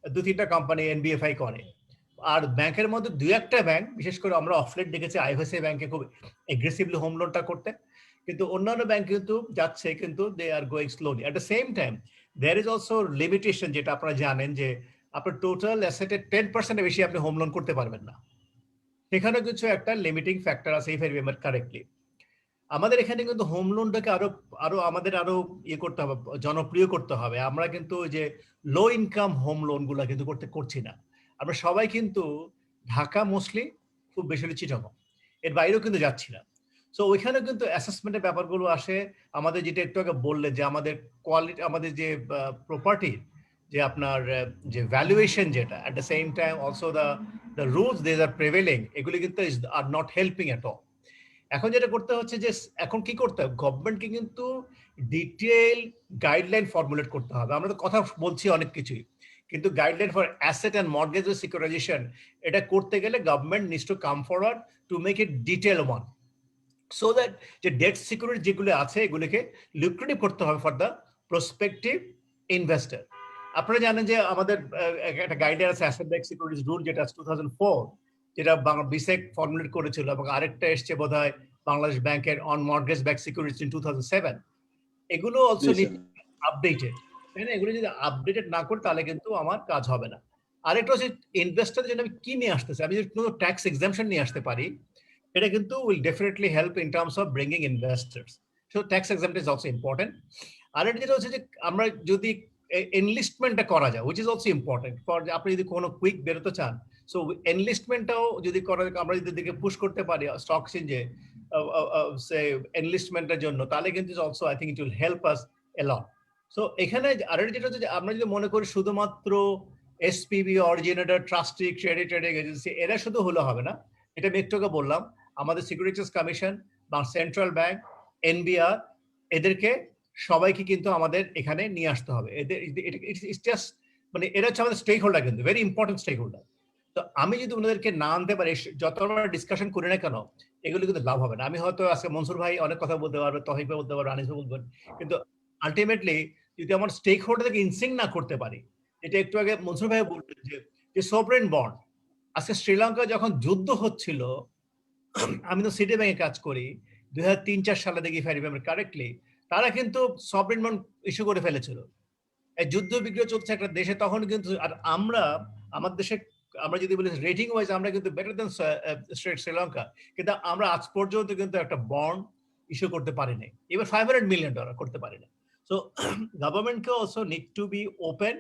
2-3টা কোম্পানি এনবিএফআই করে, আর ব্যাংকের মধ্যে 2-1টা ব্যাংক, বিশেষ করে আমরা অফলেট দেখেছি আইএফআইসি ব্যাংকে খুব এগ্রেসিভলি হোম লোনটা করতে, কিন্তু অন্যান্য ব্যাংক কিন্তু যাচ্ছে, কিন্তু they are going slowly. At the same time there is also limitation, যেটা আপনারা জানেন যে আপনার টোটাল অ্যাসেটের 10% বেশি আপনি হোম লোন করতে পারবেন না, সেখানে কিছু একটা লিমিটিং ফ্যাক্টর আছে, ইফ আই রিমেম্বার কারেক্টলি। আমাদের এখানে কিন্তু হোম লোনটাকে আরো আমাদের আরো ইয়ে করতে হবে, জনপ্রিয় করতে হবে। আমরা কিন্তু যে লো ইনকাম হোম লোন গুলা কিন্তু করছি না। আমরা সবাই কিন্তু ঢাকা মোস্টলি, খুব বেশি হলে চিটাগং, এর বাইরেও কিন্তু যাচ্ছি না। সো ওইখানে কিন্তু অ্যাসেসমেন্টের ব্যাপারগুলো আসে। আমাদের যেটা একটু আগে বললে যে আমাদের কোয়ালিটি, আমাদের যে প্রপার্টি, যে আপনার যে ভ্যালুয়েশন, যেটা at the same time also the rules they are prevailing, এগুলি কিন্তু আর নট হেল্পিং এট অল। এখন যেটা করতে হচ্ছে যে এখন কি করতে হবে, গভর্নমেন্টকে কিন্তু ডিটেইল গাইডলাইন ফর্মুলেট করতে হবে। আমরা তো কথা বলছি অনেক কিছুই, কিন্তু guideline for asset and mortgage securitization, এটা করতে গেলে government needs to come forward to make it detail one, so that যে ডেট সিকিউরিটি যেগুলো আছে এগুলোকে লুক্রেটিভ করতে হবে ফর দ্য প্রসপেক্টিভ ইনভেস্টর। আপনারা জানেন যে আমাদের একটা গাইডলাইন আছে অ্যাসেট ব্যাক সিকিউরিটিজ রুল, যেটা 2004, যেটা বিসেক ফর্মুলেট করেছিল, এবং আরেকটা এসছে বোধহয় বাংলাদেশ ব্যাংকের on mortgage back securities in 2007। এগুলো অলসো আপডেটেড, তাই না? এগুলো যদি আপডেটেড না করে তাহলে কিন্তু আমার কাজ হবে না। আরেকটা হচ্ছে ইনভেস্টরের জন্য আমি কি নিয়ে আসতেছি, আমি যদি কোনো ট্যাক্স এক্সাম্পশন নিয়ে আসতে পারি, এটা কিন্তু will definitely help in terms of bringing investors. So tax exemption is also important. আরেকটা যেটা হচ্ছে যে আমরা যদি এনলিস্টমেন্টটা করা যায়, which is also important for, আপনি যদি কোনো কুইক বেরোতে চান, সো এনলিস্টমেন্টটাও যদি করা, আমরা যদি দিকে পুশ করতে পারি স্টক এক্সচেঞ্জে সে এনলিস্টমেন্টের জন্য, তাহলে কিন্তু also I think it will help us a lot. So এখানে আরেকটা যেটা হচ্ছে যে আমরা যদি মনে করি শুধুমাত্র SPB, originator, trustee, credit trading agency, এরা শুধু হলে হবে না। এটা আমি একটু আগে বললাম, আমাদের সিকিউরিটিজ কমিশন বা সেন্ট্রাল ব্যাংক, এনবিআর, এদেরকে সবাইকে কিন্তু আমাদের এখানে নিয়ে আসতে হবে। এদের জাস্ট মানে এরা হচ্ছে আমাদের স্টেক হোল্ডার, কিন্তু ভেরি ইম্পর্টেন্ট স্টেক হোল্ডার। তো আমি যদি ওনাদেরকে না আনতে পারি, যত আমরা ডিসকাশন করি না কেন, এগুলো কিন্তু লাভ হবে না। আমি হয়তো আজকে মনসুর ভাই অনেক কথা বলতে পারবে, তহিফ ভাই বলতে পারবে, আনিস ভাই বলবেন, কিন্তু আলটিমেটলি যদি আমার স্টেক হোল্ডারকে ইনসিঙ্ক না করতে পারি, এটা একটু আগে মনসুর ভাই বললেন যে সভরেন বন্ড, আজকে শ্রীলঙ্কা যখন যুদ্ধ হচ্ছিল, আমি তো সিটি ব্যাংকে কাজ করি, 2003-4 সালে দেখি, ইফ আই রিমেম্বার কারেক্টলি, তারা কিন্তু সভরেন বন্ড ইস্যু করে ফেলেছিল। এই যুদ্ধ বিগ্রহ চলছে একটা দেশে, তখন কিন্তু, আর আমরা আমাদের দেশে, আমরা যদি বলি রেটিং ওয়াইজ আমরা কিন্তু বেটার দেন শ্রীলঙ্কা, কিন্তু আমরা আজ পর্যন্ত কিন্তু একটা বন্ড ইস্যু করতে পারি নাই, এবার $500 মিলিয়ন করতে পারি না। সো গভর্নমেন্টকে also need to be open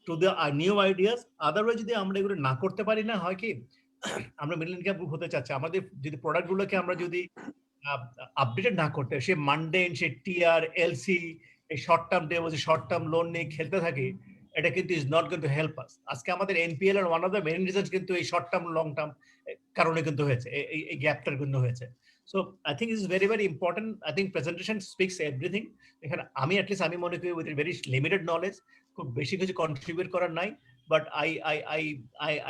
to the new ideas. Otherwise যদি আমরা এগুলো না করতে পারি, না হয় কি, আমরা মিডল ইনকাম গ্রুপ হতে চাচ্ছি, আমাদের যদি প্রোডাক্টগুলোকে আমরা যদি আপডেটেড না করতে, সে মানডেন, সে টিআর, এলসি, এই short term deposit, short term loan নিয়ে খেলতে থাকি, এটা কিন্তু is not going to help us. আজকে আমাদের এনপিএল এর one of the main reasons কিন্তু এই শর্ট টার্ম লং টার্ম কারণে কিন্তু হয়েছে, এই গ্যাপটার কিন্তু হয়েছে। So I think is very very important. I think presentation speaks everything. এখানে আমি অ্যাটলিস্ট আমি মনে করি উইথ ভেরি লিমিটেড নলেজ, খুব বেশি কিছু কন্ট্রিবিউট করার নাই, but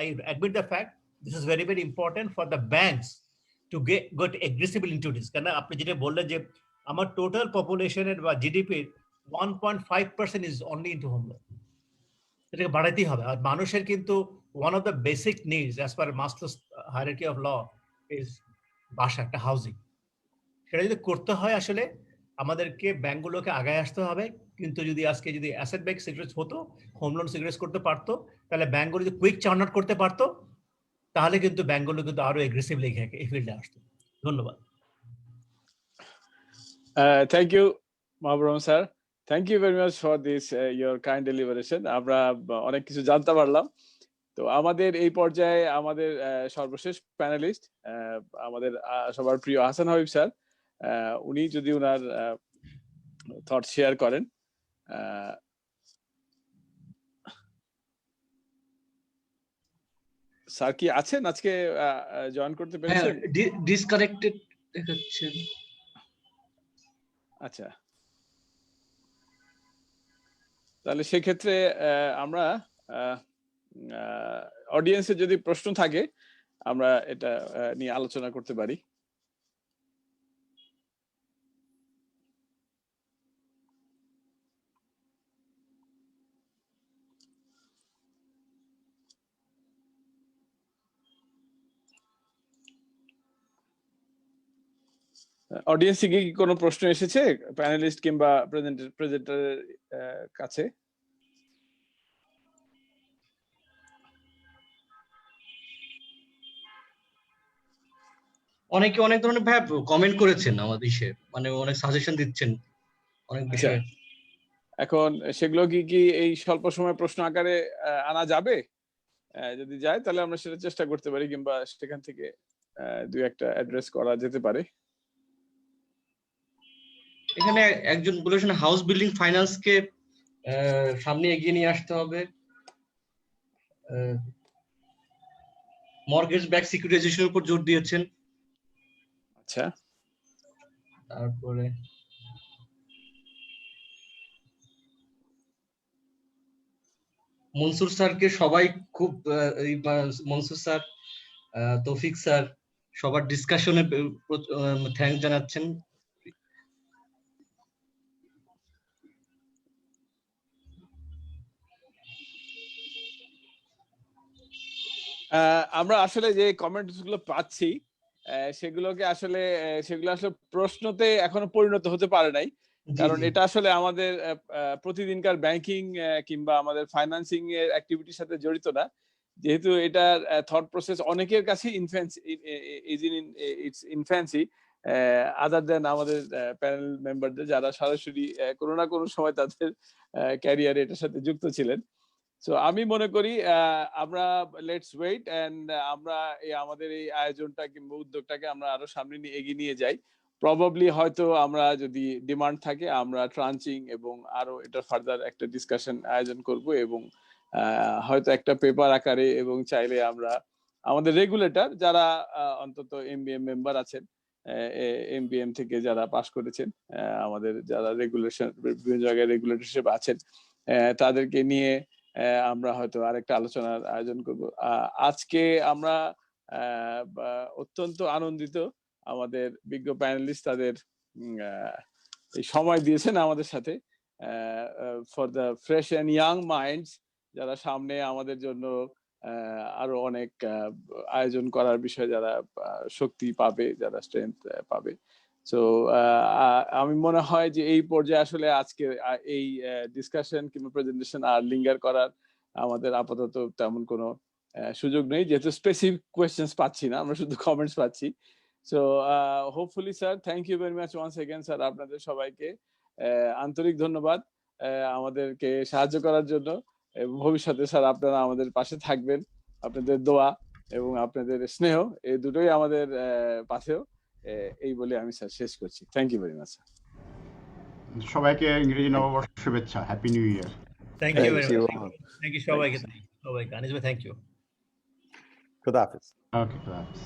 I admit the fact this is very very important for the banks to get aggressive into this. কেন আপনি যেটা বললেন যে আমার টোটাল পপুলেশনের বা জিডিপির 1.5% is only into home loan, এটাকে বাড়াতেই হবে। আর মানুষের কিন্তু one of the basic needs as per masters hierarchy of law is বাসা, একটা হাউজিং। সেটা যদি করতে হয়, আসলে আমাদেরকে ব্যাংকগুলোকে আগায় আসতে হবে। কিন্তু যদি আজকে যদি অ্যাসেট ব্যাক সিকিউরিটিজ হতো, হোম লোন সিকিউরিটিজ করতে পারতো, তাহলে ব্যাংকগুলো যদি কুইক চার্ন আউট করতে পারতো, তাহলে কিন্তু ব্যাংকগুলো কিন্তু আরো এগ্রেসিভলি এই ফিল্ডে আসতো। ধন্যবাদ। Thank you Mahbub sir. Thank you very much for this your kind deliberation. আমরা অনেক কিছু জানতে পারলাম। তো আমাদের এই পর্যায়ে আমাদের সর্বশেষ প্যানেলিস্ট আমাদের সবার প্রিয় আহসান হাবিব স্যার, উনি যদি ওনার থট শেয়ার করেন। স্যার কি আছেন আজকে, জয়েন করতে পেরেছেন? ডিসকানেক্টেড দেখাচ্ছে। আচ্ছা, তাহলে সেক্ষেত্রে আমরা অডিয়েন্সের যদি প্রশ্ন থাকে আমরা এটা নিয়ে আলোচনা করতে পারি। অডিয়েন্সে কি কোনো প্রশ্ন এসেছে প্যানেলিস্ট কিংবা প্রেজেন্টারের কাছে? অনেকে অনেক ধরনের ভাই কমেন্ট করেছেন আমাদের ইসে, মানে অনেক সাজেশন দিচ্ছেন অনেক বিষয়ে। এখন সেগুলো কি এই স্বল্প সময় প্রশ্ন আকারে আনা যাবে? যদি যায় তাহলে আমরা সেটা চেষ্টা করতে পারি, কিংবা সেখান থেকে দুই একটা অ্যাড্রেস করা যেতে পারে। এখানে একজন বলেছেন হাউস বিল্ডিং ফাইন্যান্সকে সামনে এগিয়ে নিয়ে আসতে হবে, মর্গেজ ব্যাক সিকিউরিটাইজেশনের উপর জোর দিয়েছেন। আচ্ছা, তারপরে মনসুর স্যারকে সবাই খুব, মনসুর স্যার, তৌফিক স্যার সবার ডিসকাশনে থ্যাঙ্ক জানাচ্ছেন। আমরা আসলে যে কমেন্টস গুলো পাচ্ছি সেগুলো আসলে প্রশ্নতে এখনো পরিণত হতে পারে নাই, কারণ এটা আসলে আমাদের প্রতিদিনকার ব্যাংকিং কিংবা আমাদের ফাইন্যান্সিং এর অ্যাক্টিভিটির সাথে জড়িত না, যেহেতু এটার থট প্রসেস অনেকের কাছে ইনফ্যান্সি আদার দেন আমাদের প্যানেল মেম্বারদের, যারা সরাসরি কোনো না কোনো সময় তাদের ক্যারিয়ারে এটার সাথে যুক্ত ছিলেন। সো আমি মনে করি আমরা লেটস ওয়েট এন্ড আমরা আমাদের এই আয়োজনটা কিংবা উদ্যোগটাকে আমরা আরো সামনে নিয়ে এগিয়ে নিয়ে যাই। প্রবাবলি হয়তো আমরা যদি ডিমান্ড থাকে আমরা ট্রাঞ্চিং এবং আরো এটা ফার্দার একটা ডিসকাশন আয়োজন করব, এবং হয়তো একটা পেপার আকারে, এবং চাইলে আমরা আমাদের রেগুলেটর যারা অন্তত এমবিএম মেম্বার আছেন, এমবিএম থেকে যারা পাশ করেছেন, আমাদের যারা রেগুলেশন বিভিন্ন জায়গায় রেগুলেটর হিসেবে আছেন, তাদেরকে নিয়ে আমরা হয়তো আরেকটা আলোচনার আয়োজন করব। আজকে আমরা অত্যন্ত আনন্দিত, আমাদের বিজ্ঞ প্যানেলিস্ট তাদের এই সময় দিয়েছেন আমাদের সাথে, for the fresh and young minds, যারা সামনে আমাদের জন্য আরো অনেক আয়োজন করার বিষয়ে যারা শক্তি পাবে, যারা স্ট্রেংথ পাবে। সো আমি মনে হয় যে এই পর্যায়ে আসলে আজকে এই ডিসকাশন কিংবা প্রেজেন্টেশন আর লিঙ্গার করার আমাদের আপাতত তেমন কোনো সুযোগ নেই, যেহেতু স্পেসিফিক কোয়েশ্চেন্স পাচ্ছি না, আমরা শুধু কমেন্টস পাচ্ছি। So hopefully sir, thank you very much once again sir, আপনাদের সবাইকে আন্তরিক ধন্যবাদ আমাদেরকে সাহায্য করার জন্য। ভবিষ্যতে স্যার আপনারা আমাদের পাশে থাকবেন, আপনাদের দোয়া এবং আপনাদের স্নেহ এই দুটোই আমাদের পাশেও, এই বলে আমি স্যার শেষ করছি। Thank you very much sir. সবাইকে ইংরেজি নববর্ষ শুভেচ্ছা, happy new year. Thank you very much, thank you সবাইকে, আনিস ভাই থ্যাংক ইউ। খুদা হাফেজ। ওকে, খুদা হাফেজ।